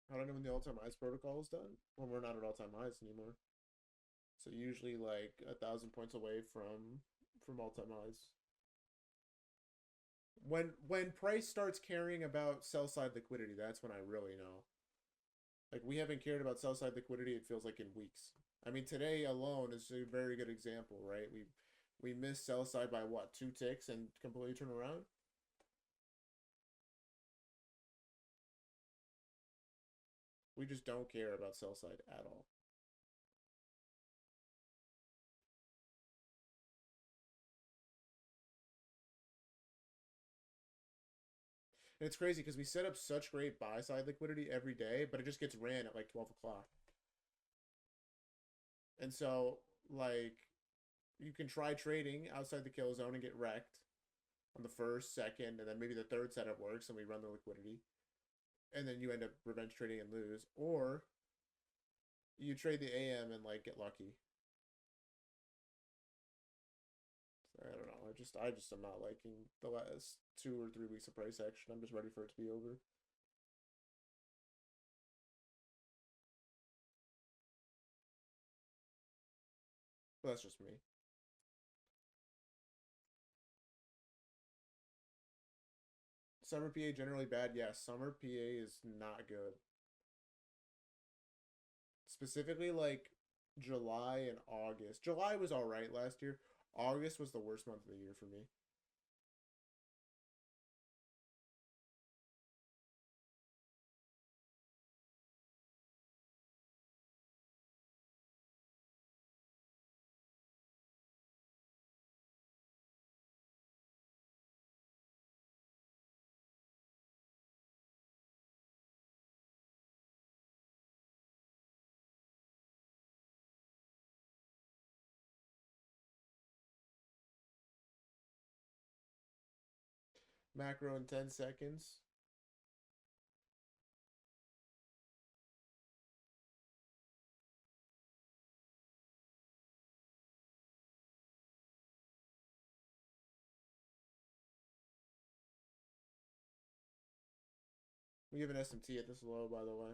How do I know when the all-time highs protocol is done? When we're not at all-time highs anymore. So usually like 1,000 points away from all-time highs. When price starts caring about sell side liquidity, that's when I really know. Like we haven't cared about sell side liquidity, it feels like in weeks. I mean today alone is a very good example, right? We missed sell side by what, 2 ticks and completely turn around? We just don't care about sell side at all. And it's crazy because we set up such great buy side liquidity every day, but it just gets ran at like 12 o'clock. And so, like, you can try trading outside the kill zone and get wrecked on the first, second, and then maybe the third setup works and we run the liquidity. And then you end up revenge trading and lose. Or you trade the AM and, like, get lucky. I don't know. I just am not liking the last 2 or 3 weeks of price action. I'm just ready for it to be over. But that's just me. Summer PA generally bad. Yes, summer PA is not good. Specifically, like July and August. July was all right last year. August was the worst month of the year for me. Macro in 10 seconds. We have an SMT at this low, by the way.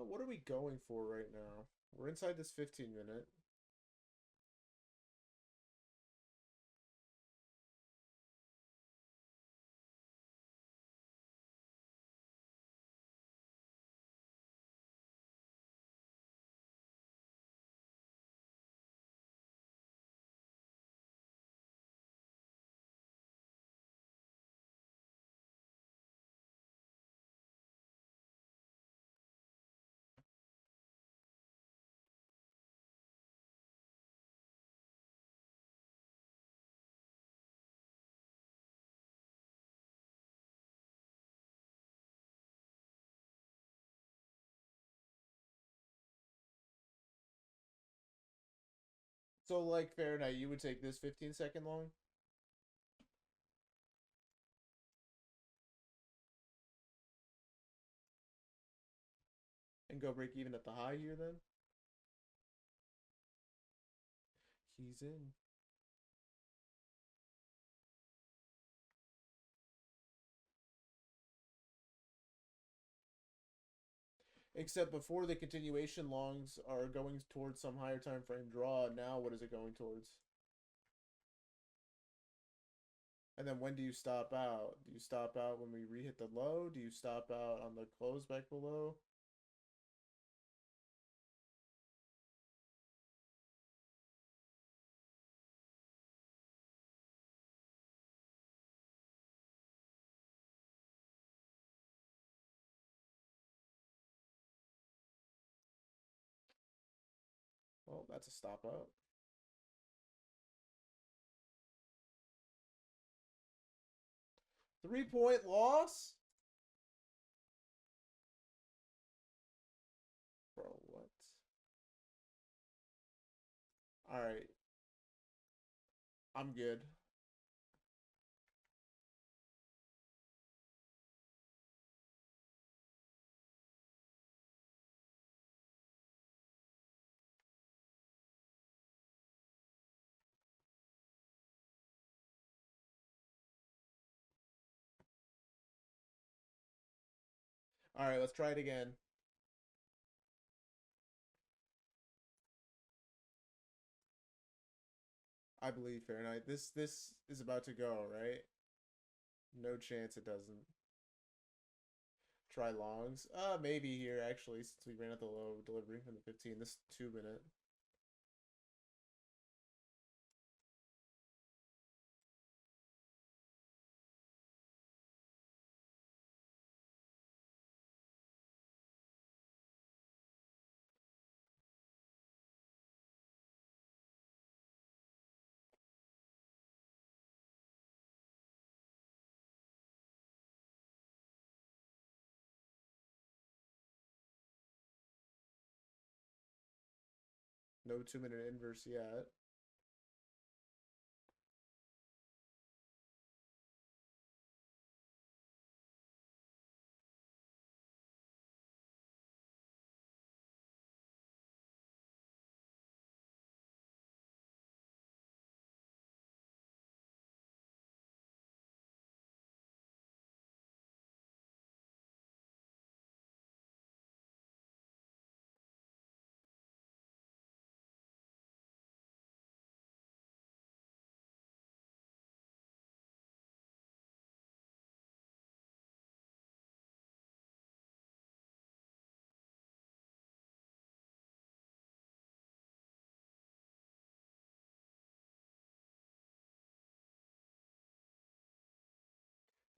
What are we going for right now? We're inside this 15-minute. So, like Fahrenheit, you would take this 15-second long? And go break even at the high here then? He's in. Except before the continuation longs are going towards some higher time frame draw, now what is it going towards? And then when do you stop out? Do you stop out when we re-hit the low? Do you stop out on the close back below? Well, that's a stop out. Three-point loss? Bro, what? Alright. I'm good. Alright, let's try it again. I believe Fahrenheit. This is about to go, right? No chance it doesn't. Try longs. Maybe here actually, since we ran at the low delivery from the 15. This 2-minute. No 2-minute inverse yet.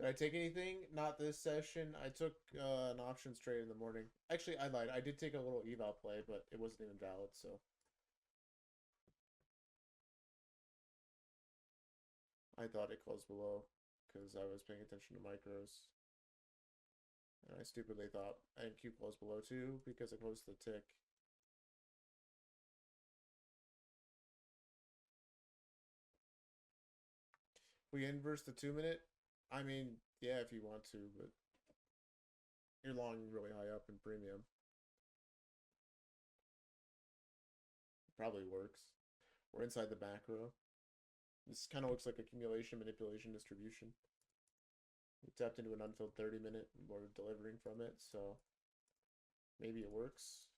Did I take anything? Not this session. I took an options trade in the morning. Actually, I lied. I did take a little eval play, but it wasn't even valid, so. I thought it closed below because I was paying attention to micros. And I stupidly thought NQ closed below too because it closed the tick. We inverse the 2 minute. I mean, yeah, if you want to, but you're long really high up in premium. It probably works. We're inside the macro. This kind of looks like accumulation, manipulation, distribution. We tapped into an unfilled 30-minute and we're delivering from it, so maybe it works.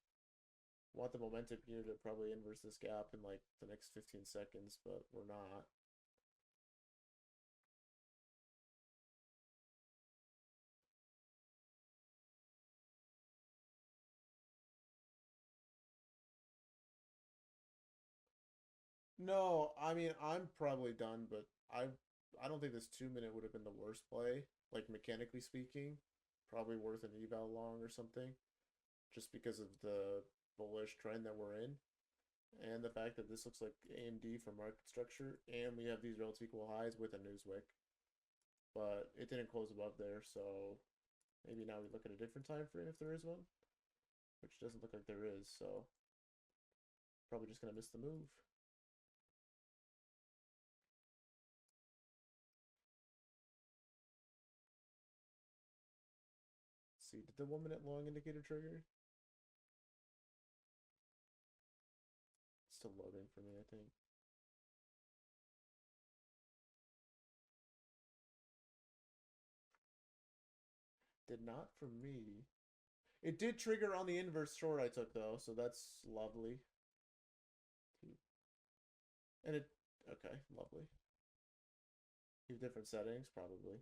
Want the momentum here to probably inverse this gap in like the next 15 seconds, but we're not. No, I mean I'm probably done, but I don't think this 2 minute would have been the worst play, like mechanically speaking. Probably worth an eval long or something, just because of the bullish trend that we're in, and the fact that this looks like AMD for market structure, and we have these relative equal highs with a Newswick, but it didn't close above there, so maybe now we look at a different time frame if there is one, which doesn't look like there is, so probably just gonna miss the move. See, did the 1 minute long indicator trigger? It's still loading for me, I think. Did not for me. It did trigger on the inverse short I took though, so that's lovely. And it, okay, lovely. Two different settings, probably.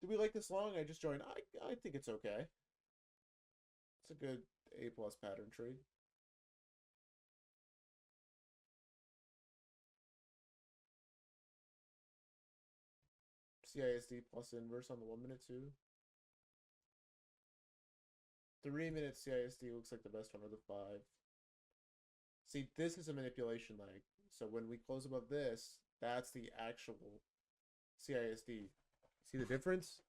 Do we like this long? I just joined. I think it's okay. It's a good A plus pattern trade. CISD plus inverse on the 1 minute too. 3 minute CISD looks like the best one of the five. See, this is a manipulation lag. So when we close above this, that's the actual CISD. See the difference?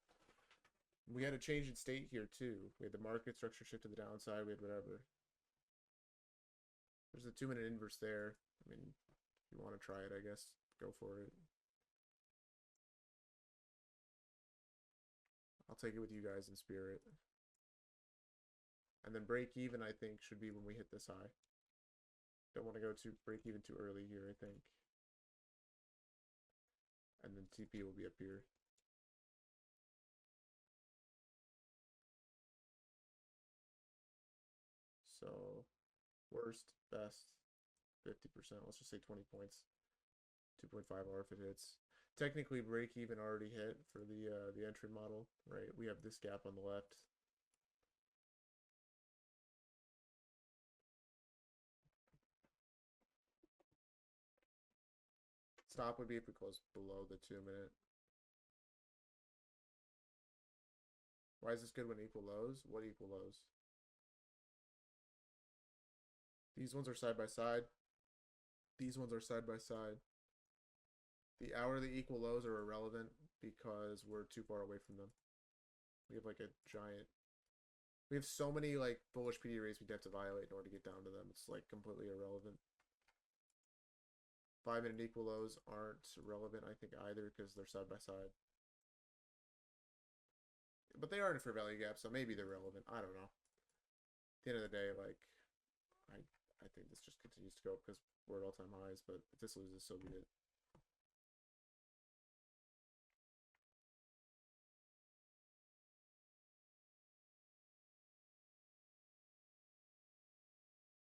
We had a change in state here too. We had the market structure shift to the downside. We had whatever. There's a 2 minute inverse there. I mean, if you want to try it, I guess go for it. I'll take it with you guys in spirit. And then break even, I think, should be when we hit this high. Don't want to go to break even too early here, I think. And then TP will be up here. So, worst, best, 50%. Let's just say 20 points. 2.5 R if it hits. Technically, break even already hit for the entry model, right? We have this gap on the left. Stop would be if we close below the 2 minute. Why is this good when equal lows? What equal lows? These ones are side by side. These ones are side by side. The hourly equal lows are irrelevant because we're too far away from them. We have like a giant. We have so many like bullish PD rates we'd have to violate in order to get down to them. It's like completely irrelevant. 5 minute equal lows aren't relevant, I think, either because they're side by side. But they are in a fair value gap, so maybe they're relevant. I don't know. At the end of the day, like, I think this just continues to go because we're at all-time highs, but if this loses, so be it.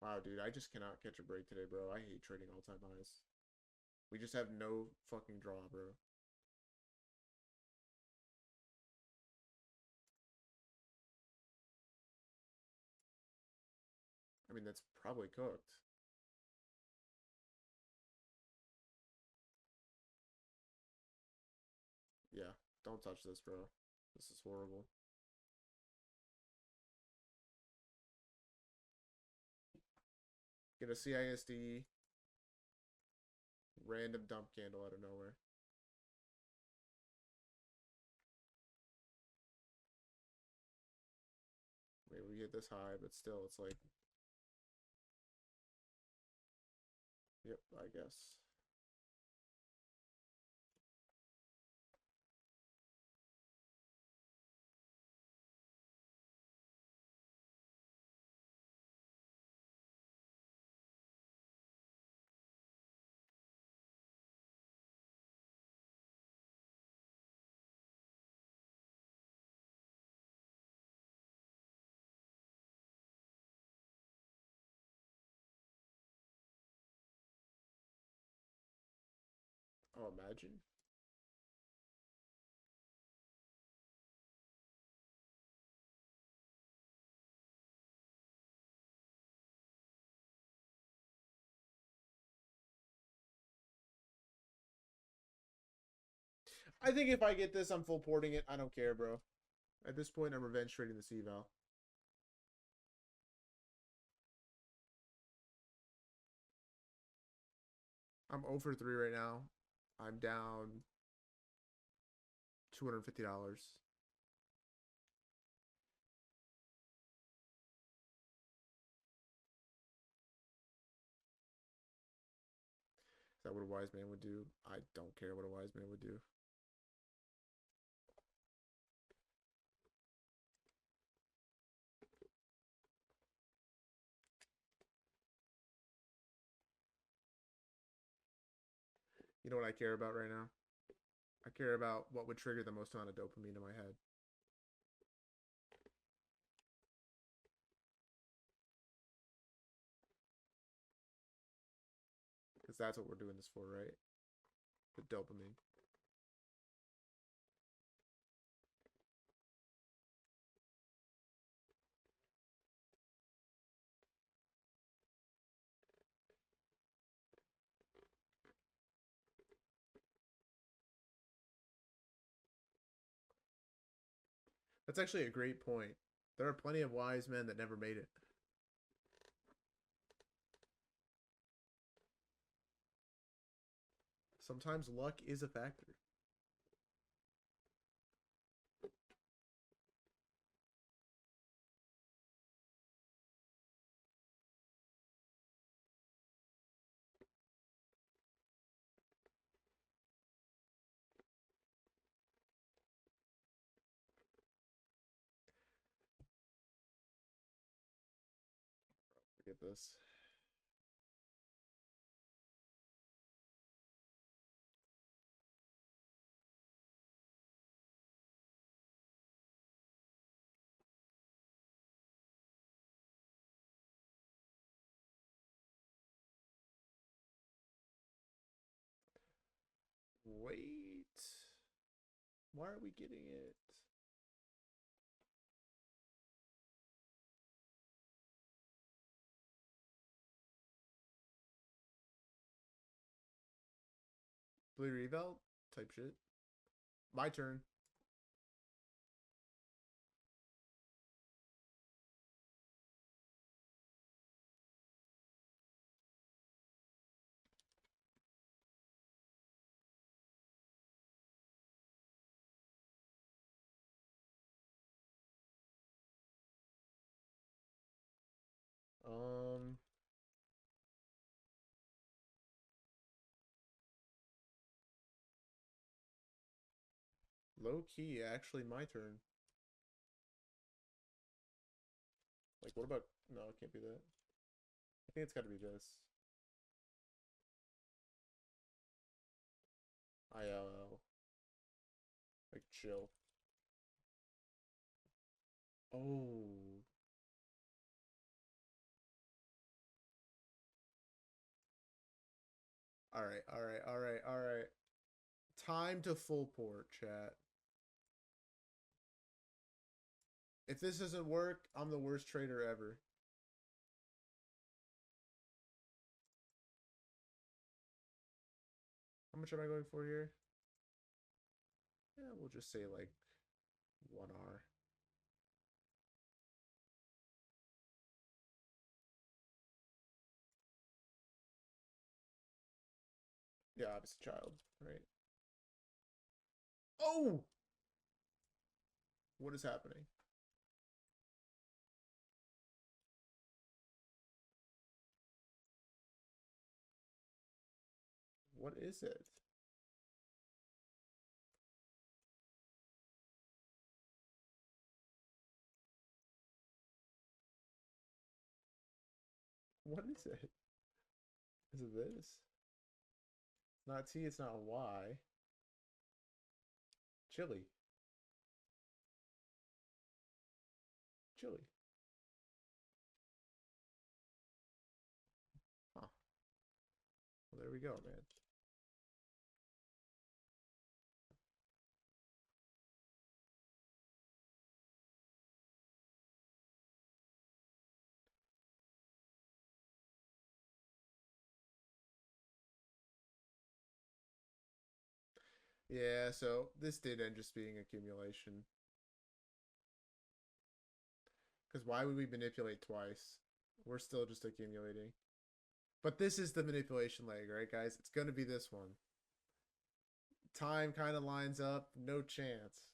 Wow, dude, I just cannot catch a break today, bro. I hate trading all-time highs. We just have no fucking draw, bro. I mean, that's probably cooked. Yeah, don't touch this, bro. This is horrible. Get a CISD random dump candle out of nowhere. Maybe we hit this high, but still, it's like, yep, I guess. Oh, imagine. I think if I get this, I'm full porting it. I don't care, bro. At this point, I'm revenge trading the C-Val. I'm 0 for 3 right now. I'm down $250. Is that what a wise man would do? I don't care what a wise man would do. You know what I care about right now? I care about what would trigger the most amount of dopamine in my head. Because that's what we're doing this for, right? The dopamine. That's actually a great point. There are plenty of wise men that never made it. Sometimes luck is a factor. Look at this. Wait. Why are we getting it? Blue reval type shit. My turn. Um, Low key, actually, my turn. Like, what about? No, it can't be that. I think it's got to be this. ILL. Like, chill. Oh. All right, all right, all right, all right. Time to full port, chat. If this doesn't work, I'm the worst trader ever. How much am I going for here? Yeah, we'll just say like 1R. Yeah, obviously child, right? Oh! What is happening? What is it? What is it? Is it this? It's not T, it's not Y. Chili. Chili. Huh. Well, there we go, man. Yeah, so this did end just being accumulation. Because why would we manipulate twice? We're still just accumulating. But this is the manipulation leg, right, guys? It's going to be this one. Time kind of lines up. No chance.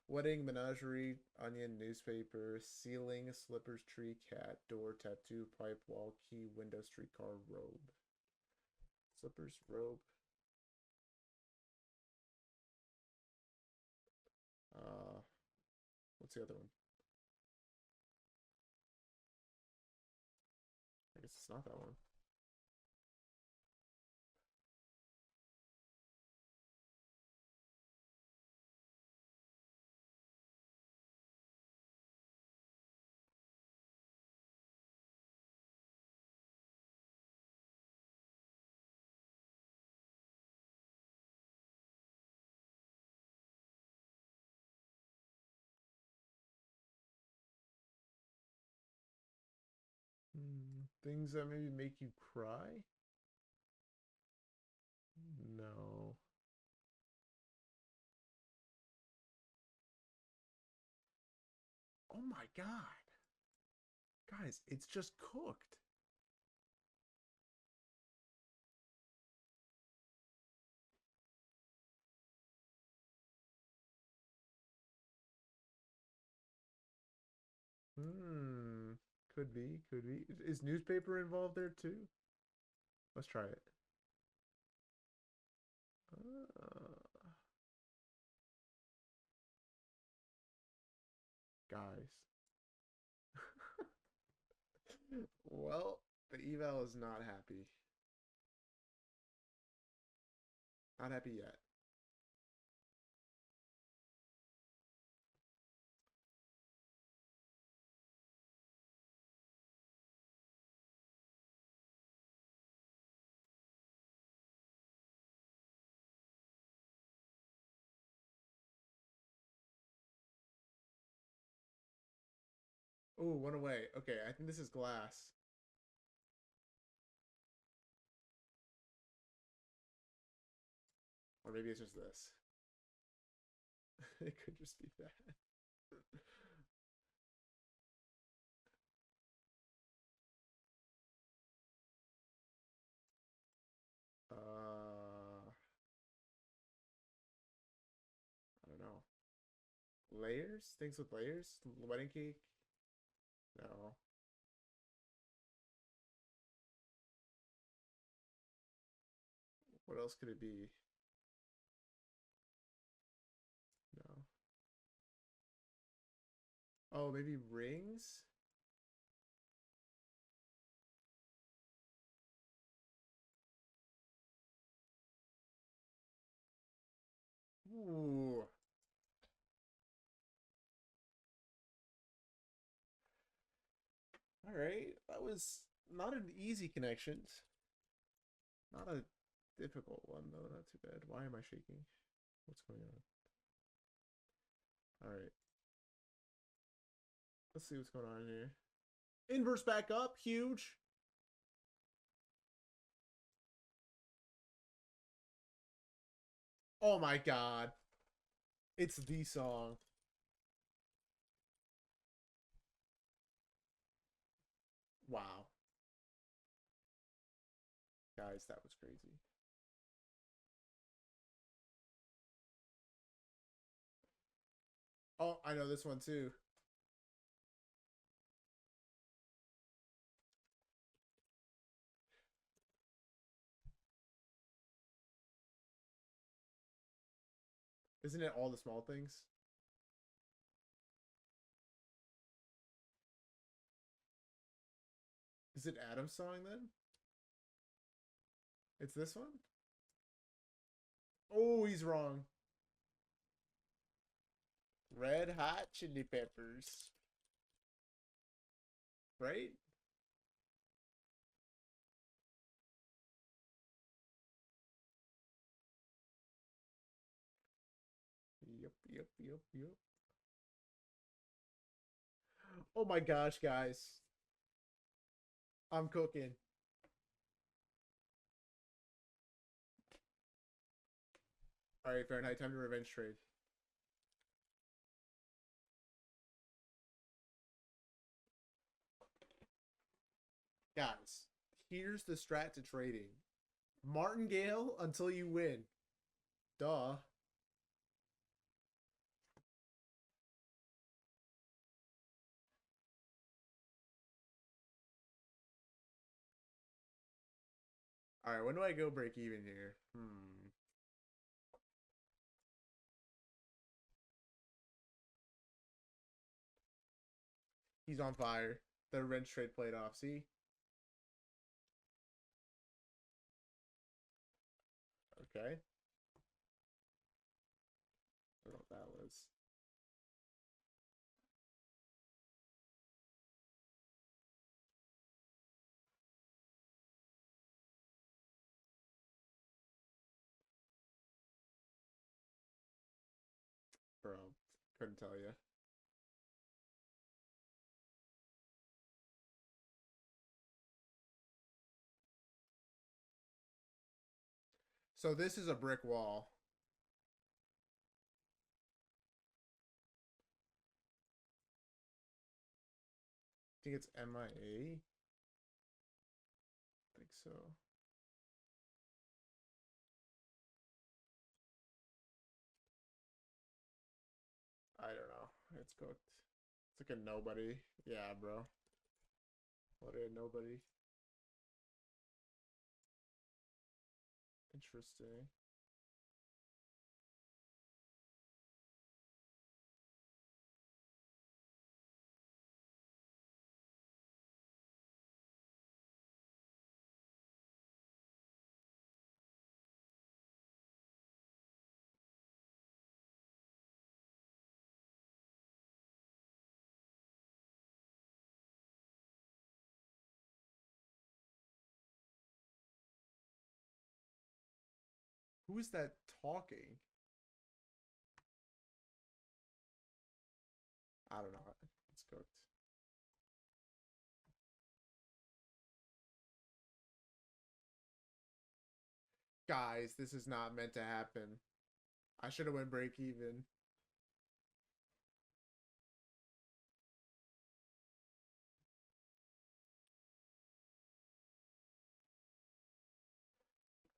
Wedding, menagerie, onion, newspaper, ceiling, slippers, tree, cat, door, tattoo, pipe, wall, key, window, streetcar, robe. Slippers, robe. What's the other one? I guess it's not that one. Things that maybe make you cry? No. Oh my god. Guys, it's just cooked. Hmm. Could be, could be. Is newspaper involved there too? Let's try it. Uh, guys. Well, the eval is not happy. Not happy yet. Oh, one away. Okay, I think this is glass. Or maybe it's just this. It could just be that. I don't know. Layers? Things with layers? Wedding cake? No. What else could it be? No. Oh, maybe rings? Ooh. All right. That was not an easy connection. Not a difficult one, though. Not too bad. Why am I shaking? What's going on? All right. Let's see what's going on here. Inverse back up. Huge. Oh my god. It's the song. Wow. Guys, that was crazy. Oh, I know this one too. Isn't it All the Small Things? Is it Adam's song then? It's this one? Oh, he's wrong. Red Hot Chili Peppers. Right? Yep. Oh my gosh, guys. I'm cooking. All right, Fahrenheit, time to revenge trade. Guys, here's the strat to trading. Martingale until you win. Duh. All right, when do I go break even here? He's on fire. The revenge trade played off. See? Okay. I don't know what that was. Bro, couldn't tell you. So this is a brick wall. I think it's MIA. I think so. I don't know. It's cooked. It's like a nobody. Yeah, bro. What a nobody. Interesting. Who is that talking? I don't know. It's cooked. Guys, this is not meant to happen. I should have went break even.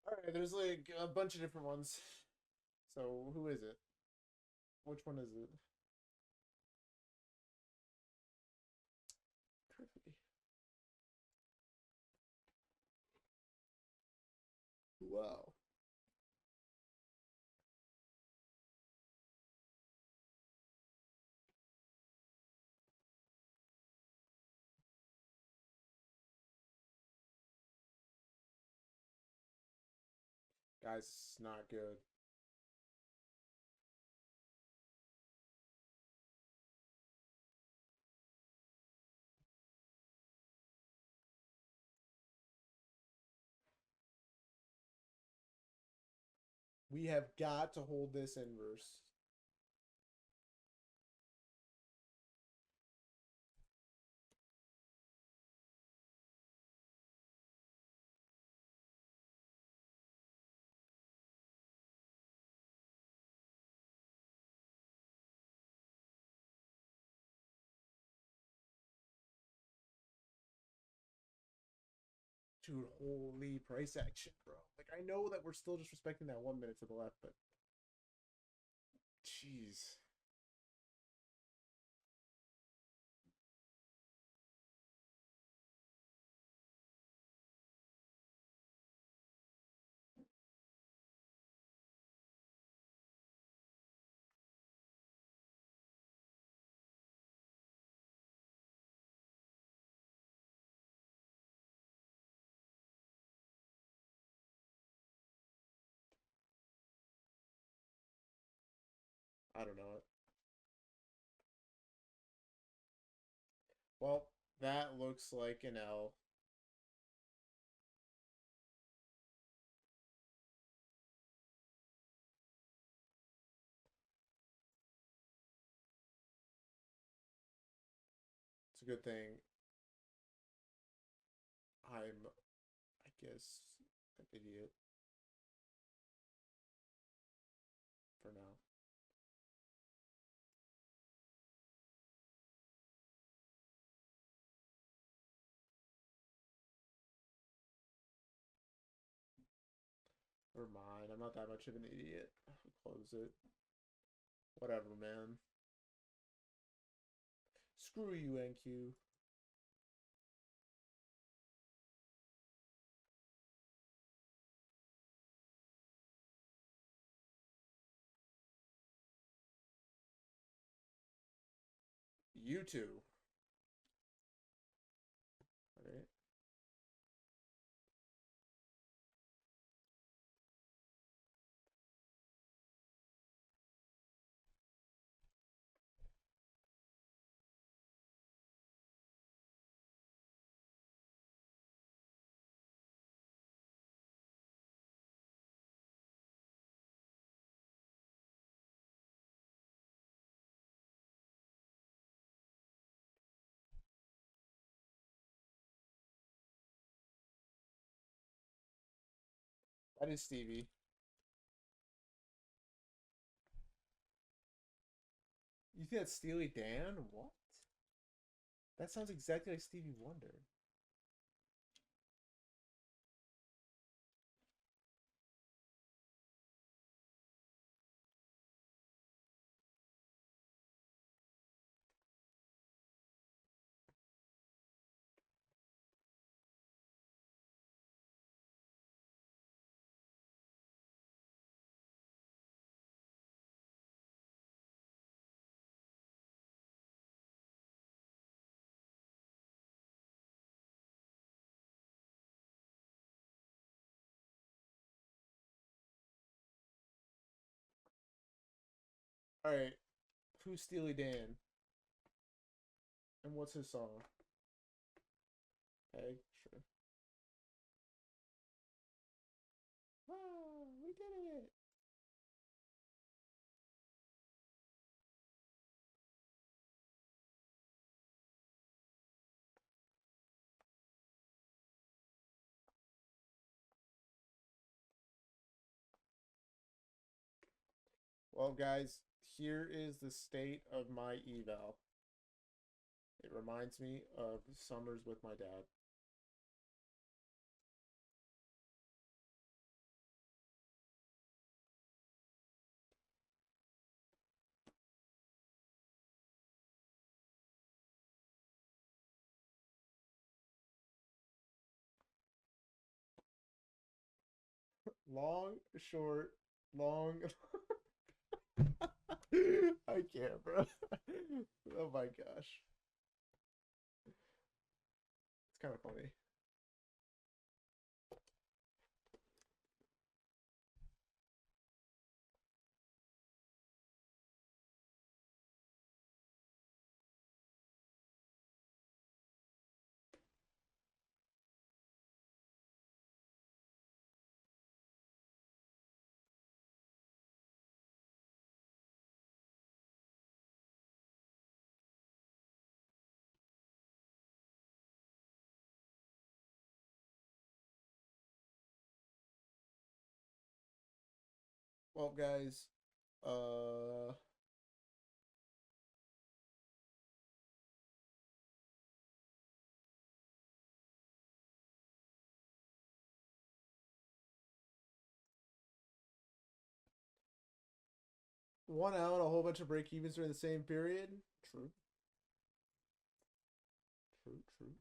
All right, there's like a bunch of different ones. So who is it? Which one is it? Triffy. Wow. Guys, it's not good. We have got to hold this inverse. Dude, holy price action, bro. Like, I know that we're still just respecting that 1 minute to the left, but jeez. I don't know it. Well, that looks like an L. It's a good thing I'm, I guess, an idiot for now. Never mind. I'm not that much of an idiot. Close it. Whatever, man. Screw you, NQ. You two. Alright. That is Stevie. You think that's Steely Dan? What? That sounds exactly like Stevie Wonder. Alright. Who's Steely Dan? And what's his song? Okay, sure. Ah, we did it! Well, guys, here is the state of my eval. It reminds me of summers with my dad. Long, short, long. I can't, bro. Oh my gosh. It's kind of funny. Well, guys, uh, one out, a whole bunch of break evens during the same period. True, true, true.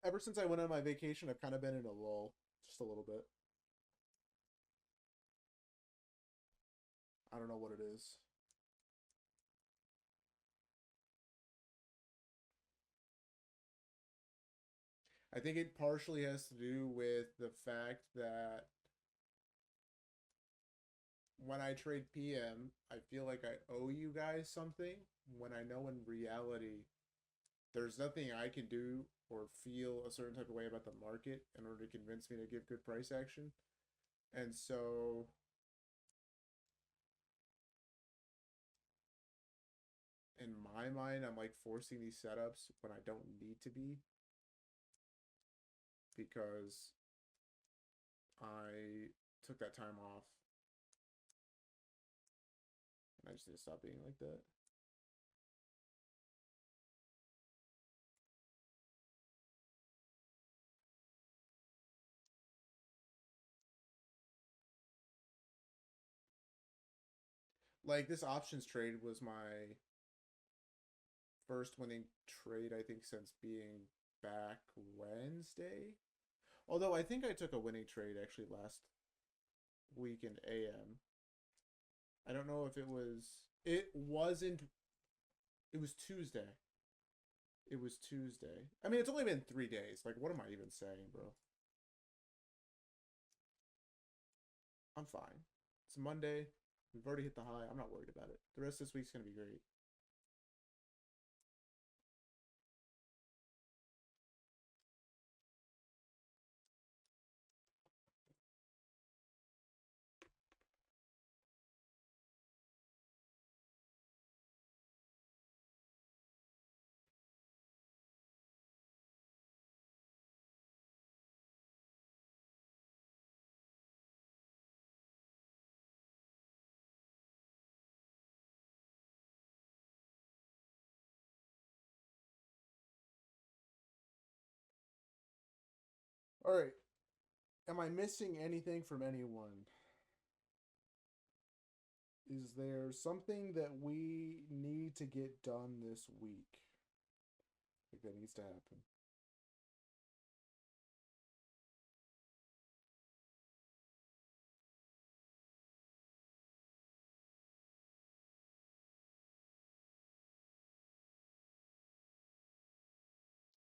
Ever since I went on my vacation, I've kind of been in a lull, just a little bit. I don't know what it is. I think it partially has to do with the fact that when I trade PM, I feel like I owe you guys something when I know in reality there's nothing I can do or feel a certain type of way about the market in order to convince me to give good price action. And so in my mind, I'm like forcing these setups when I don't need to be because I took that time off and I just need to stop being like that. Like this options trade was my first winning trade, I think, since being back Wednesday. Although I think I took a winning trade actually last week in AM. I don't know if it was. It wasn't. It was Tuesday. It was Tuesday. I mean, it's only been 3 days. Like, what am I even saying, bro? I'm fine. It's Monday. We've already hit the high. I'm not worried about it. The rest of this week's gonna be great. All right. Am I missing anything from anyone? Is there something that we need to get done this week? I think that needs to happen.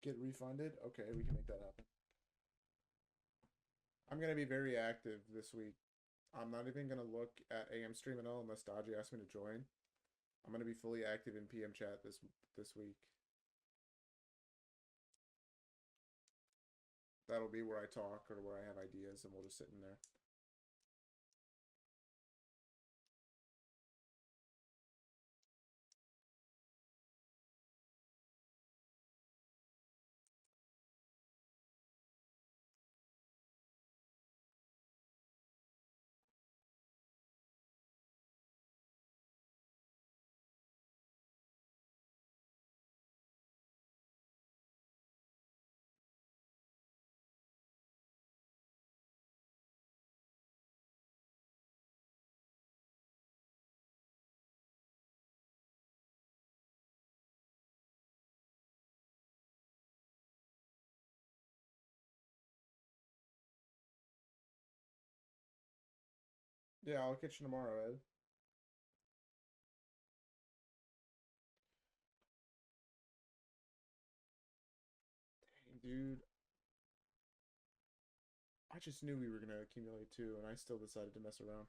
Get refunded? Okay, we can make that happen. I'm gonna be very active this week. I'm not even gonna look at AM stream at all unless Dodgy asks me to join. I'm gonna be fully active in PM chat this week. That'll be where I talk or where I have ideas, and we'll just sit in there. Yeah, I'll catch you tomorrow, Ed. Dang, dude. I just knew we were gonna accumulate two, and I still decided to mess around.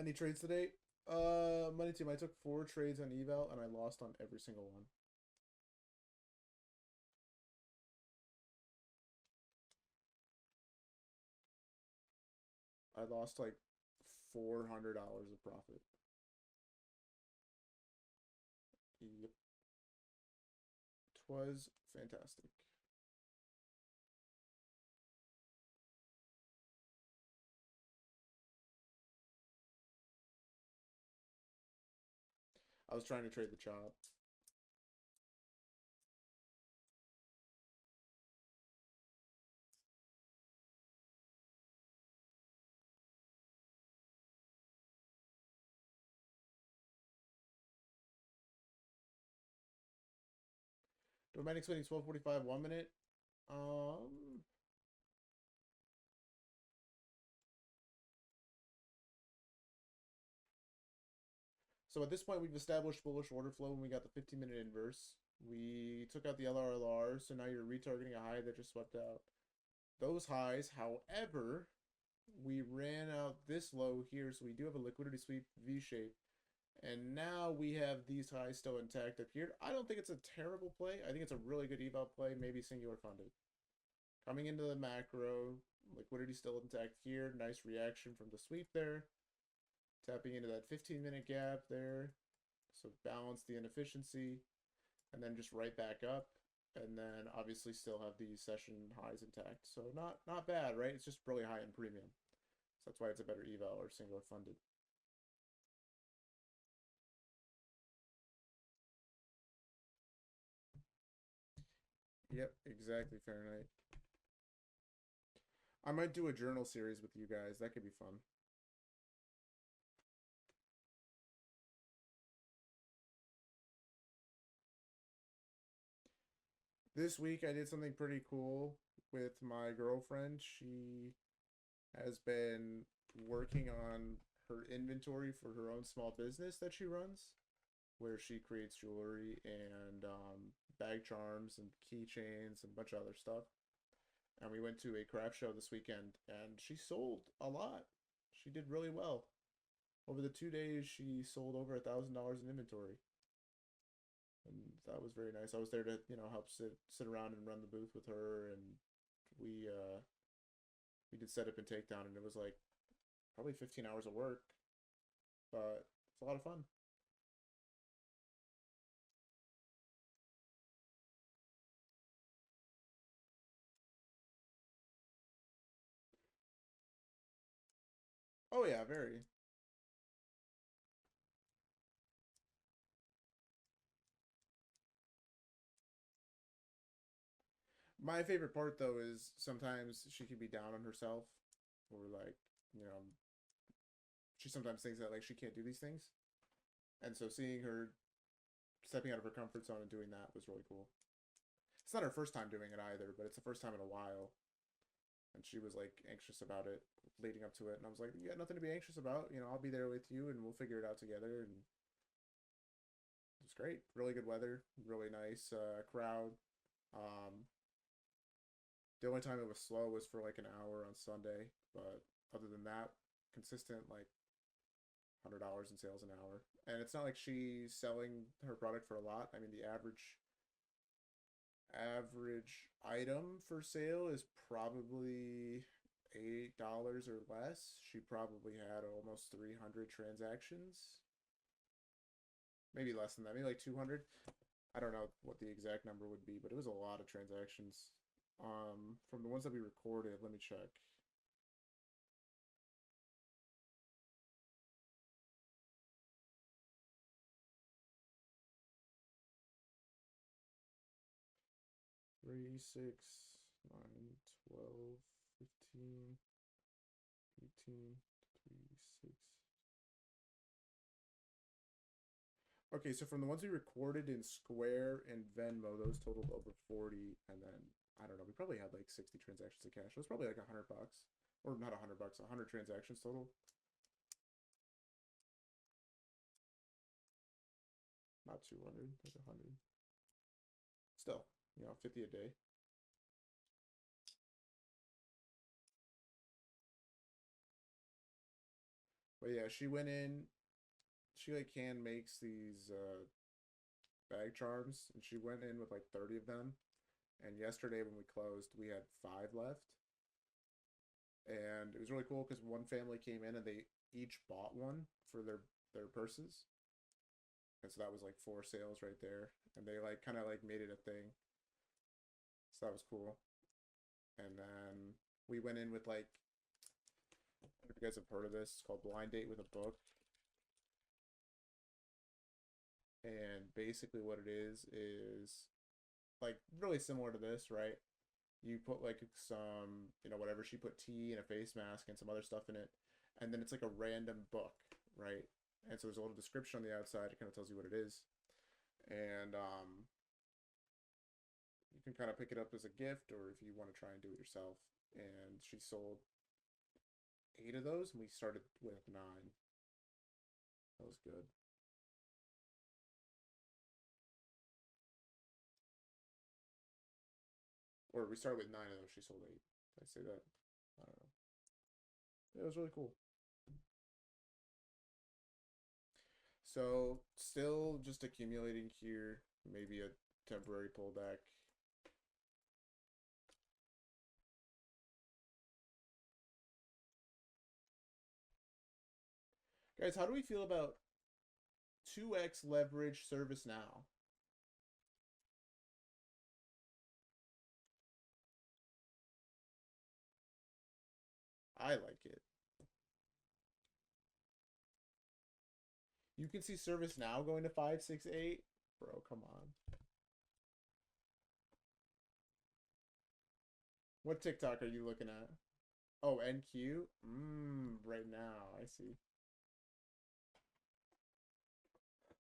Any trades today? Money team. I took 4 trades on eval and I lost on every single one. I lost like $400 of profit. Yep. Twas fantastic. I was trying to trade the chop. Dominic winning 12:45, 1 minute. Um, so at this point, we've established bullish order flow when we got the 15-minute inverse. We took out the LRLR, so now you're retargeting a high that just swept out those highs. However, we ran out this low here, so we do have a liquidity sweep V shape. And now we have these highs still intact up here. I don't think it's a terrible play. I think it's a really good eval play, maybe singular funded. Coming into the macro, liquidity still intact here. Nice reaction from the sweep there. Tapping into that 15-minute gap there. So balance the inefficiency. And then just right back up. And then obviously still have these session highs intact. So not bad, right? It's just really high in premium. So that's why it's a better eval or singular funded. Yep, exactly, Fahrenheit. I might do a journal series with you guys. That could be fun. This week I did something pretty cool with my girlfriend. She has been working on her inventory for her own small business that she runs, where she creates jewelry and bag charms and keychains and a bunch of other stuff. And we went to a craft show this weekend, and she sold a lot. She did really well. Over the 2 days, she sold over $1,000 in inventory, and that was very nice. I was there to help sit around and run the booth with her, and we did setup and takedown, and it was like probably 15 hours of work, but it's a lot of fun. Oh yeah, very. My favorite part though is sometimes she can be down on herself, or like you know she sometimes thinks that like she can't do these things, and so seeing her stepping out of her comfort zone and doing that was really cool. It's not her first time doing it either, but it's the first time in a while, and she was like anxious about it leading up to it, and I was like, you got nothing to be anxious about. I'll be there with you, and we'll figure it out together. And it was great. Really good weather, really nice crowd. Um, the only time it was slow was for like an hour on Sunday, but other than that, consistent like $100 in sales an hour. And it's not like she's selling her product for a lot. I mean, the average item for sale is probably $8 or less. She probably had almost 300 transactions. Maybe less than that, maybe like 200. I don't know what the exact number would be, but it was a lot of transactions. From the ones that we recorded, let me check. Three, 6, 9, 12, 15, 18, 3, 6. Okay, so from the ones we recorded in Square and Venmo, those totaled over 40, and then I don't know, we probably had like 60 transactions of cash. So it was probably like $100, or not $100, 100 transactions total. Not 200, like 100. Still, 50 a day. But yeah, she went in. She like hand makes these bag charms, and she went in with like 30 of them. And yesterday when we closed, we had five left, and it was really cool because one family came in and they each bought one for their purses, and so that was like four sales right there, and they like kind of like made it a thing, so that was cool. And then we went in with like, I don't know if you guys have heard of this. It's called Blind Date with a Book, and basically what it is like really similar to this, right? You put like some, whatever she put, tea and a face mask and some other stuff in it, and then it's like a random book, right? And so there's a little description on the outside. It kind of tells you what it is, and you can kind of pick it up as a gift, or if you want to try and do it yourself. And she sold eight of those, and we started with nine. That was good. Or we started with nine of those. She sold eight. Did I say that? I don't know. It was really cool. So still just accumulating here. Maybe a temporary pullback. Guys, how do we feel about 2x leverage ServiceNow? I like it. You can see ServiceNow going to 568. Bro, come on. What TikTok are you looking at? Oh, NQ? Right now. I see.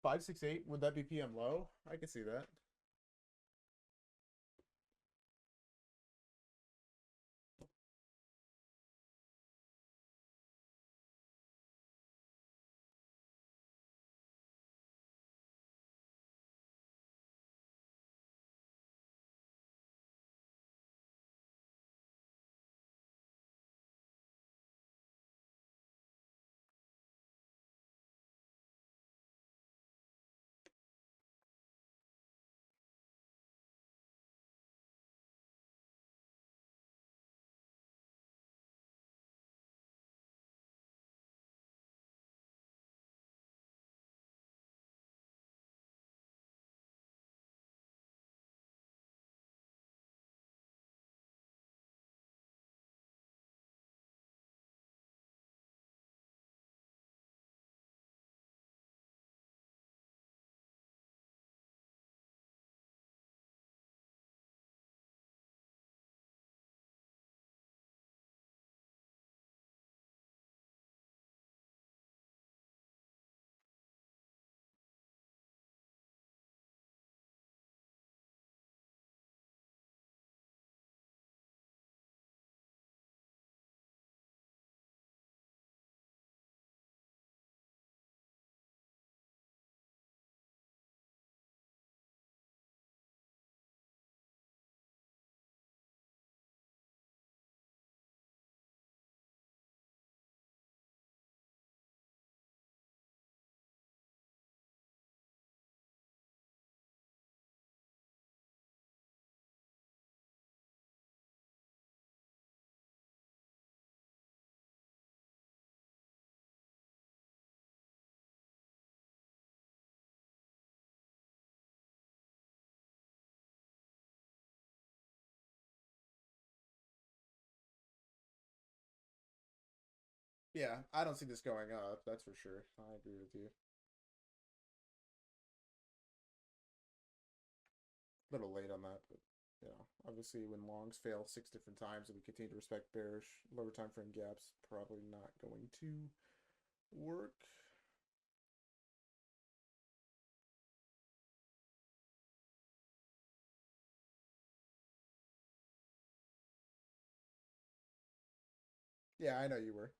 568, would that be PM low? I could see that. Yeah, I don't see this going up. That's for sure. I agree with you. A little late on that, but obviously when longs fail six different times and we continue to respect bearish lower time frame gaps, probably not going to work. Yeah, I know you were.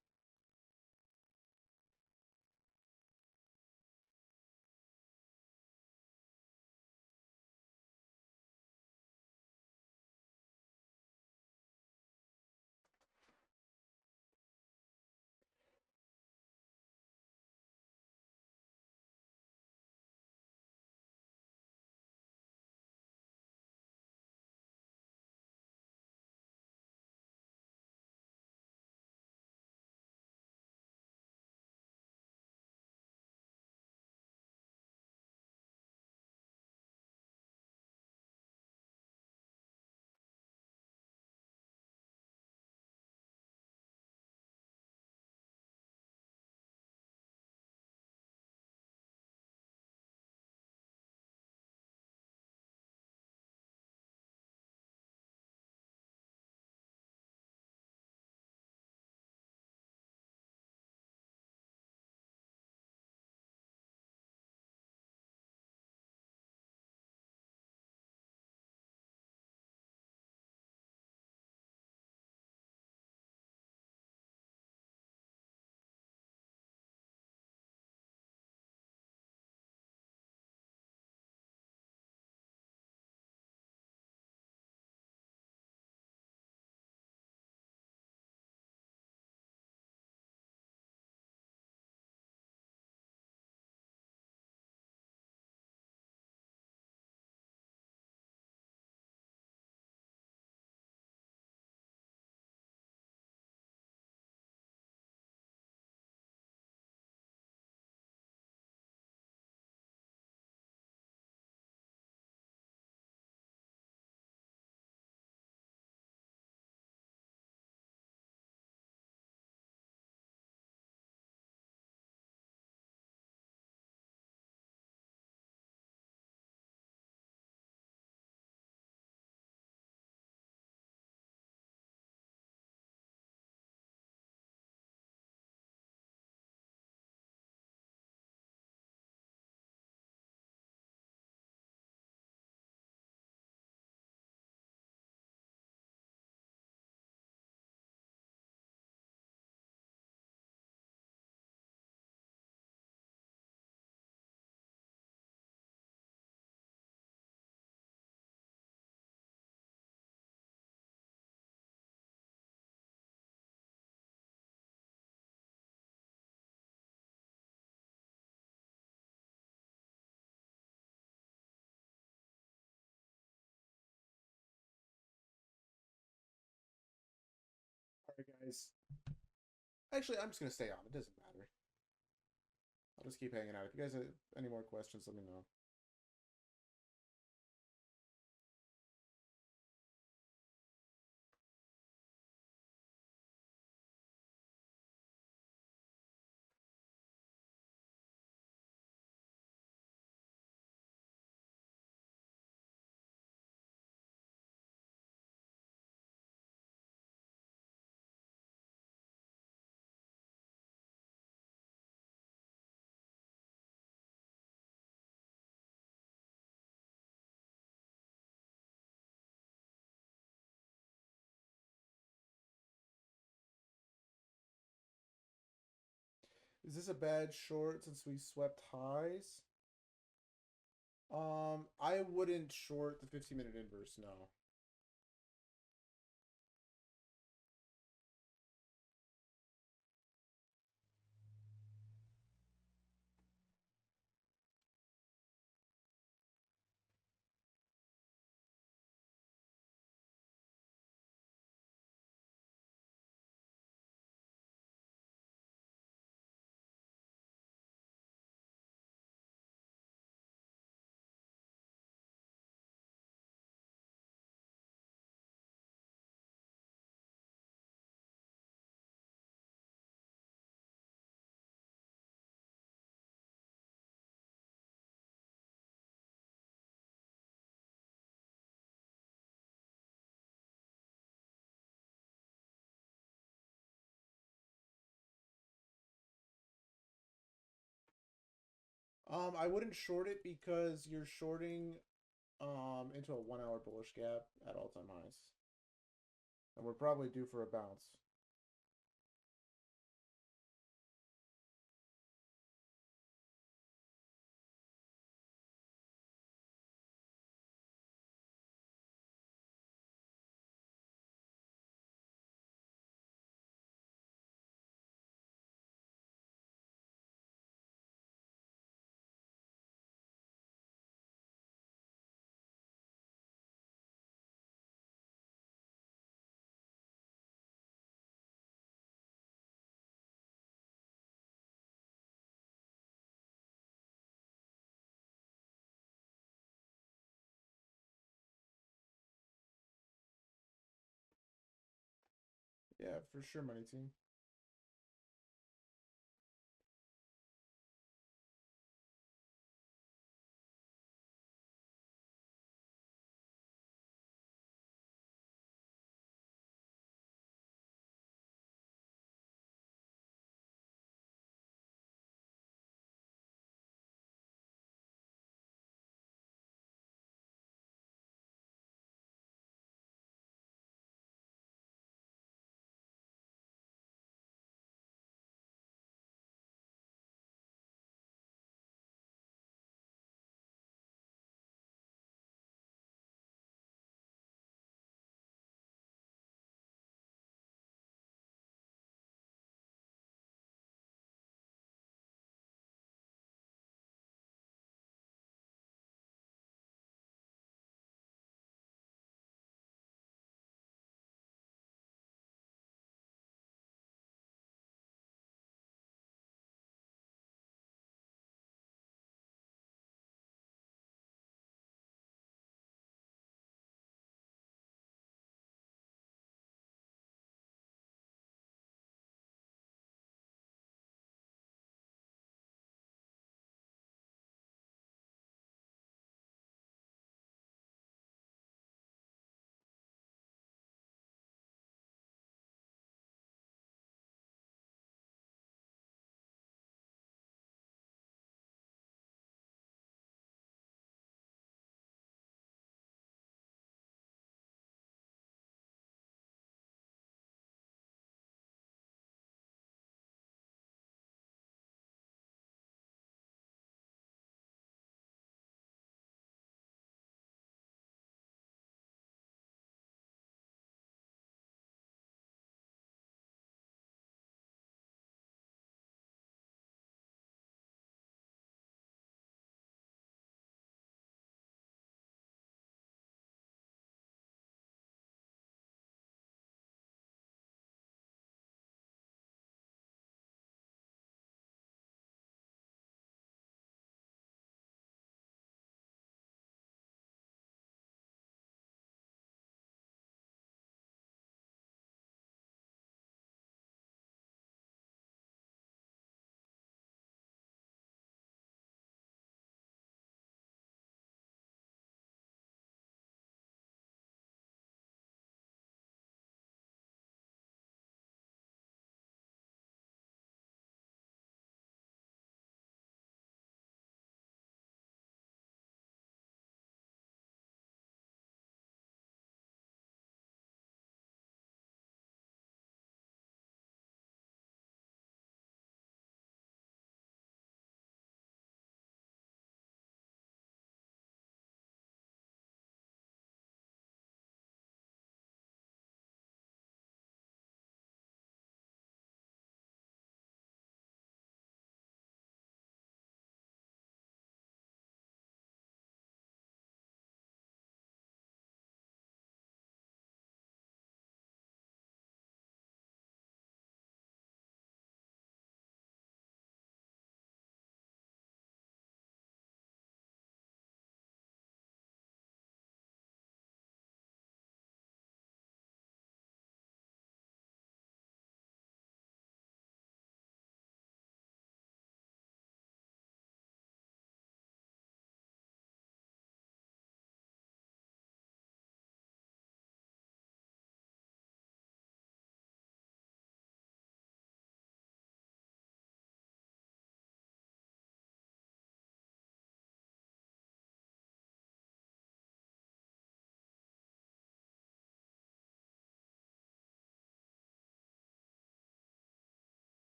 All right, guys. Actually, I'm just gonna stay on. It doesn't matter. I'll just keep hanging out. If you guys have any more questions, let me know. Is this a bad short since we swept highs? I wouldn't short the 15-minute inverse, no. I wouldn't short it because you're shorting into a 1 hour bullish gap at all-time highs. And we're probably due for a bounce. Yeah, for sure, money team.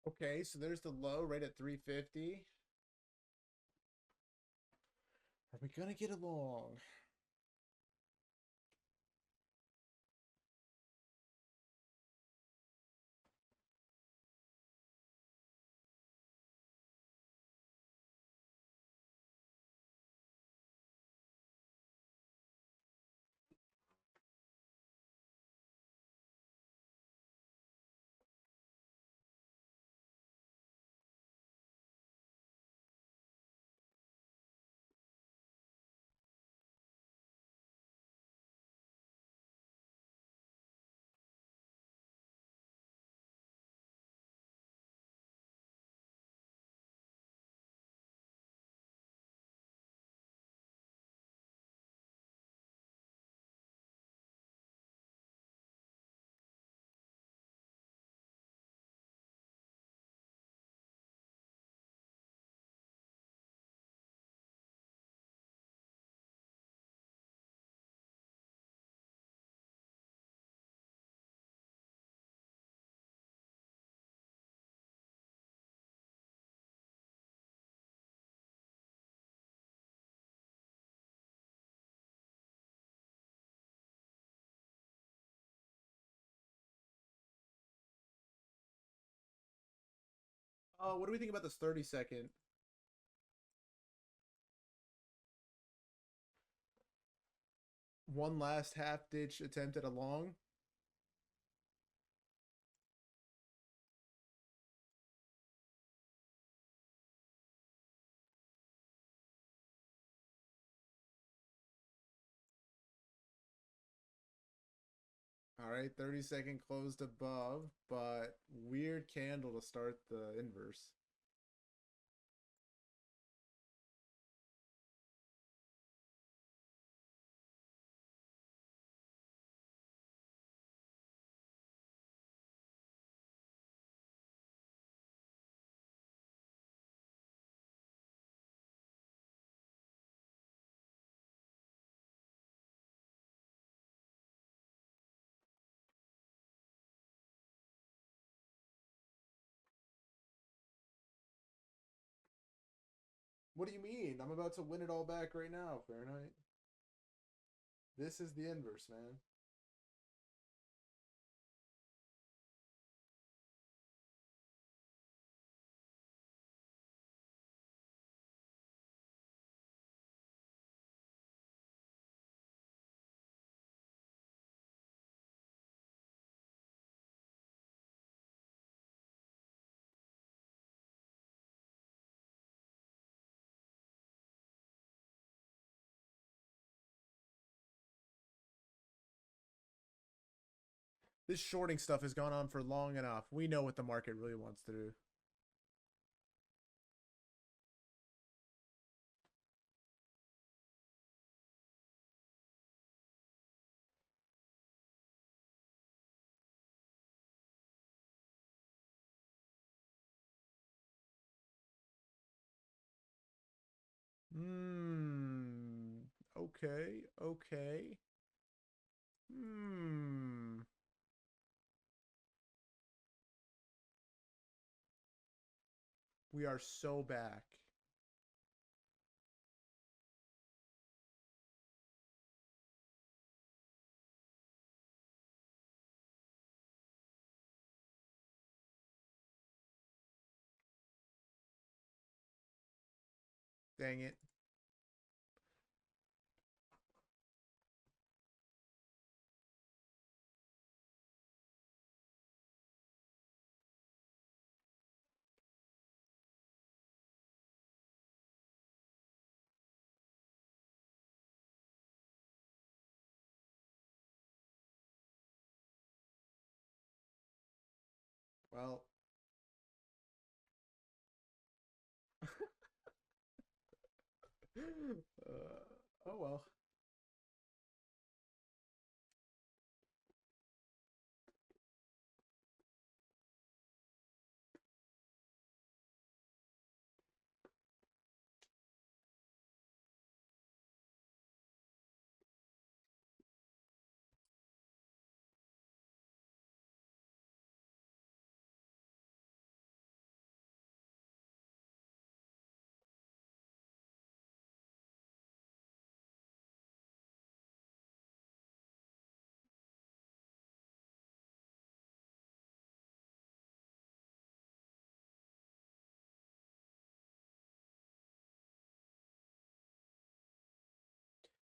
Okay, so there's the low right at 350. Are we gonna get along? Oh, what do we think about this 30-second? One last half ditch attempt at a long. All right, 30-second closed above, but weird candle to start the inverse. What do you mean? I'm about to win it all back right now, Fahrenheit. This is the inverse, man. This shorting stuff has gone on for long enough. We know what the market really wants to do. Hmm. Okay. Okay. Hmm. We are so back. Dang it. Well. Oh well.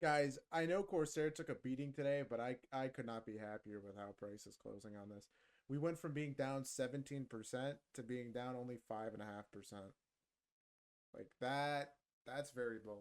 Guys, I know Corsair took a beating today, but I could not be happier with how price is closing on this. We went from being down 17% to being down only 5.5%. Like that's very bullish.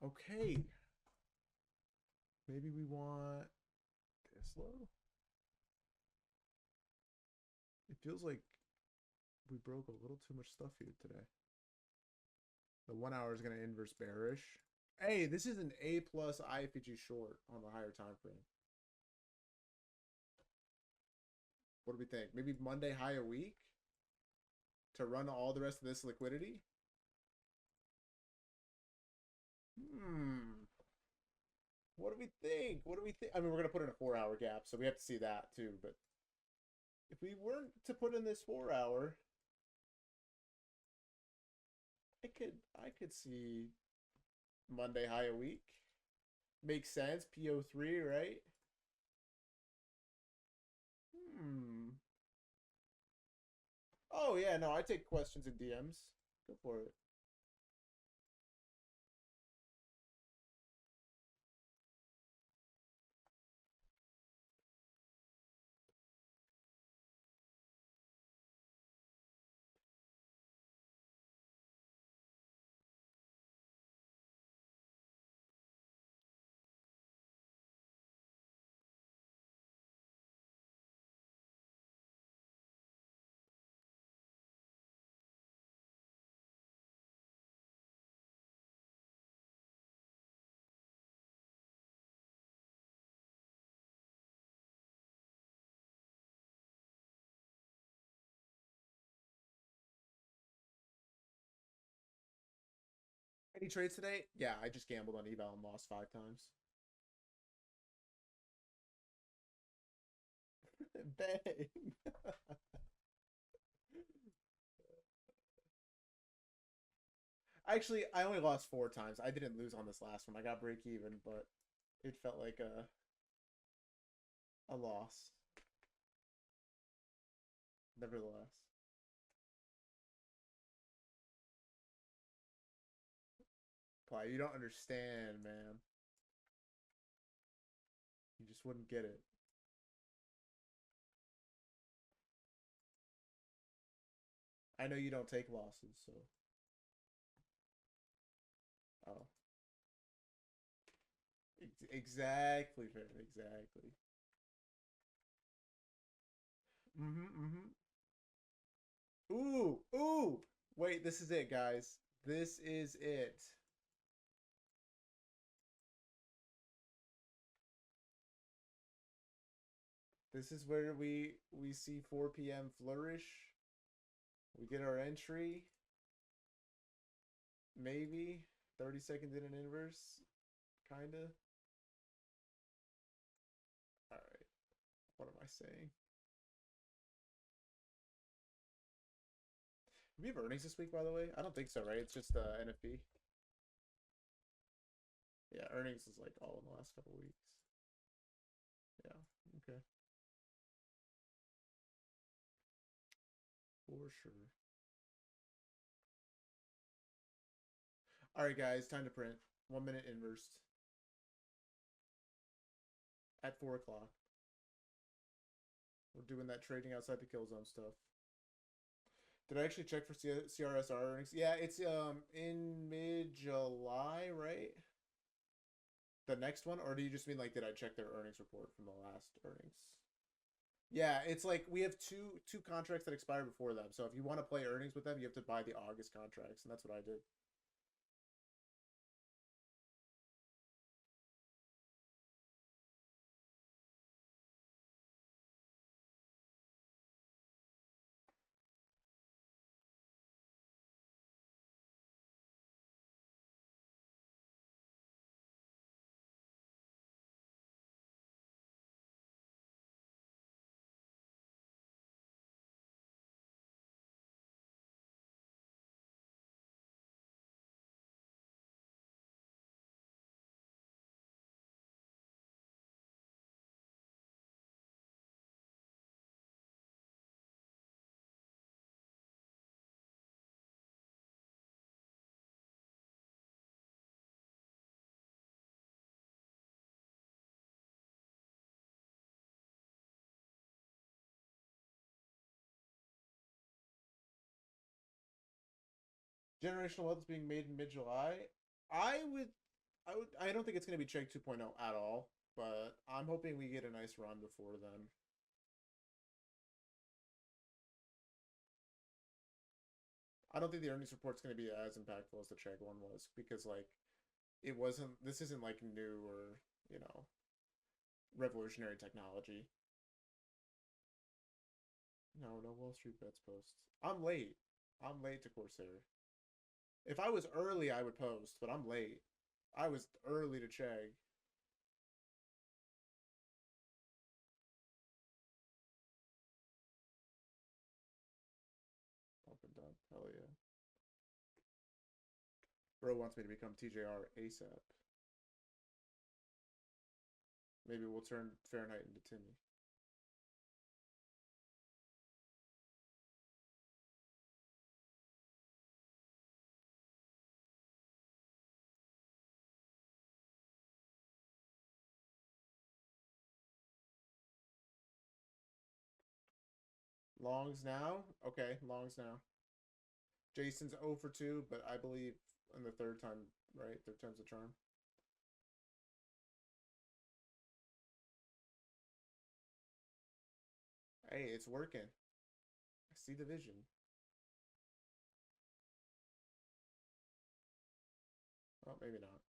Okay. Maybe we want this low. It feels like we broke a little too much stuff here today. The 1 hour is going to inverse bearish. Hey, this is an A plus IFG short on the higher time frame. What do we think? Maybe Monday high a week to run all the rest of this liquidity? What do we think? What do we think? I mean, we're gonna put in a 4 hour gap, so we have to see that too. But if we weren't to put in this 4 hour, I could see Monday high a week. Makes sense. PO3, right? Oh yeah, no, I take questions and DMs. Go for it. Any trades today? Yeah, I just gambled on eval and lost 5 times. Bang. Actually, I only lost 4 times. I didn't lose on this last one. I got break even, but it felt like a loss. Nevertheless. Ply, you don't understand, man. You just wouldn't get it. I know you don't take losses, so. Oh. Exactly, fair. Exactly. Ooh, ooh. Wait, this is it, guys. This is it. This is where we see 4 p.m. flourish. We get our entry. Maybe 30 seconds in an inverse, kinda. All right. What am I saying? Do we have earnings this week, by the way? I don't think so, right? It's just NFP. Yeah, earnings is like all in the last couple weeks. Yeah. Okay. For sure. All right, guys. Time to print. 1 minute inversed at 4 o'clock. We're doing that trading outside the kill zone stuff. Did I actually check for CRSR earnings? Yeah, it's in mid July, right? The next one, or do you just mean like did I check their earnings report from the last earnings? Yeah, it's like we have two contracts that expire before them. So if you want to play earnings with them, you have to buy the August contracts, and that's what I did. Generational wealth is being made in mid-July. I would, I don't think it's going to be Chegg 2.0 at all, but I'm hoping we get a nice run before then. I don't think the earnings report's going to be as impactful as the Chegg one was because like it wasn't. This isn't like new or you know revolutionary technology. No, no Wall Street Bets posts. I'm late. I'm late to Corsair. If I was early, I would post, but I'm late. I was early to Chegg. Pump and dump. Hell yeah. Bro wants me to become TJR ASAP. Maybe we'll turn Fahrenheit into Timmy. Longs now? Okay, longs now. Jason's 0 for 2, but I believe in the third time, right? Third time's the charm. Hey, it's working. I see the vision. Oh, maybe not.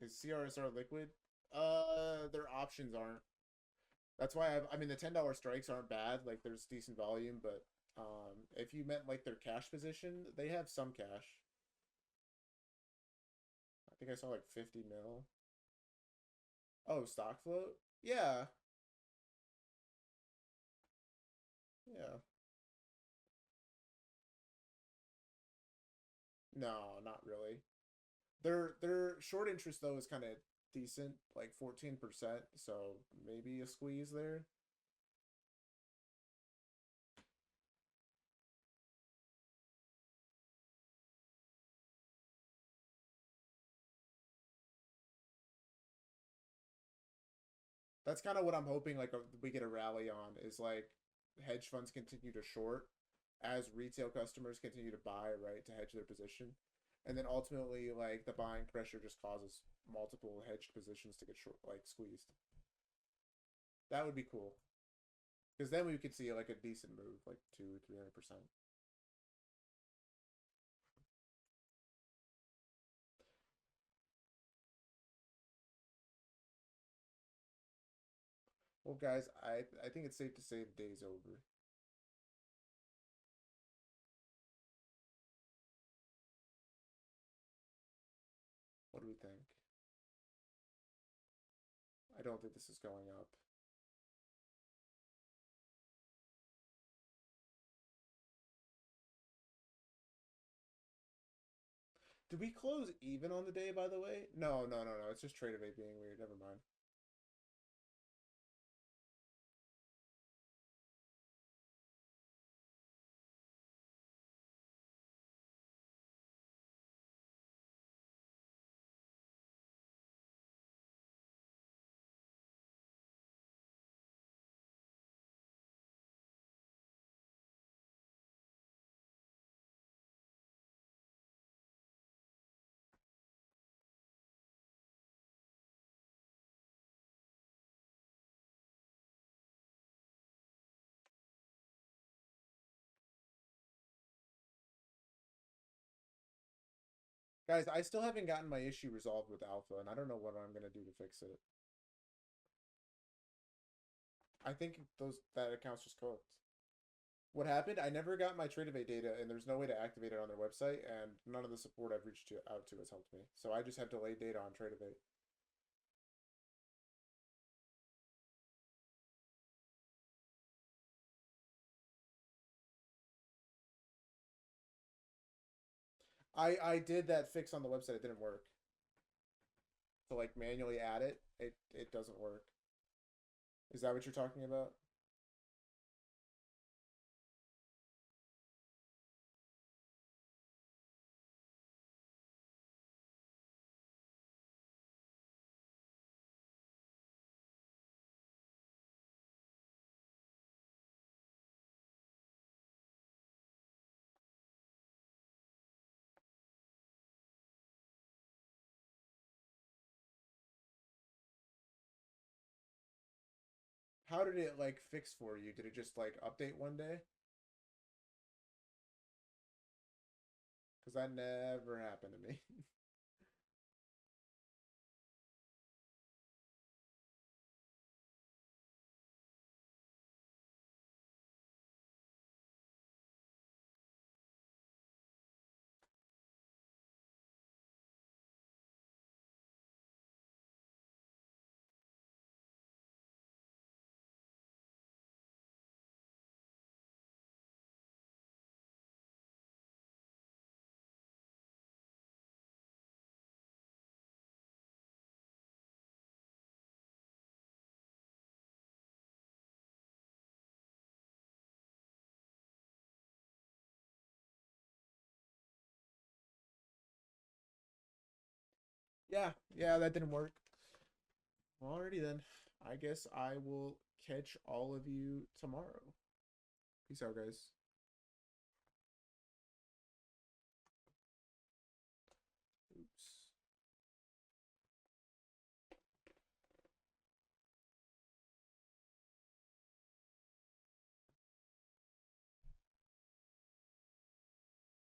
Is CRSR liquid? Their options aren't. That's why I mean the $10 strikes aren't bad. Like there's decent volume, but if you meant like their cash position, they have some cash. I think I saw like 50 mil. Oh, stock float? Yeah. Yeah. No, not really. Their short interest though is kind of decent, like 14%, so maybe a squeeze there. That's kind of what I'm hoping like we get a rally on is like hedge funds continue to short as retail customers continue to buy, right, to hedge their position. And then ultimately like the buying pressure just causes multiple hedged positions to get short like squeezed. That would be cool. Because then we could see like a decent move, like 200-300%. Well, guys, I think it's safe to say the day's over. What do we think? I don't think this is going up. Did we close even on the day, by the way? No, no, no, no. It's just trade of eight being weird. Never mind. Guys, I still haven't gotten my issue resolved with Alpha, and I don't know what I'm gonna do to fix it. I think those that account's just cooked. What happened? I never got my Tradeovate data, and there's no way to activate it on their website, and none of the support I've reached out to has helped me. So I just have delayed data on Tradeovate. I did that fix on the website. It didn't work. To like manually add it, it doesn't work. Is that what you're talking about? How did it like fix for you? Did it just like update one day? Because that never happened to me. Yeah, yeah, that didn't work. Alrighty then. I guess I will catch all of you tomorrow. Peace out, guys.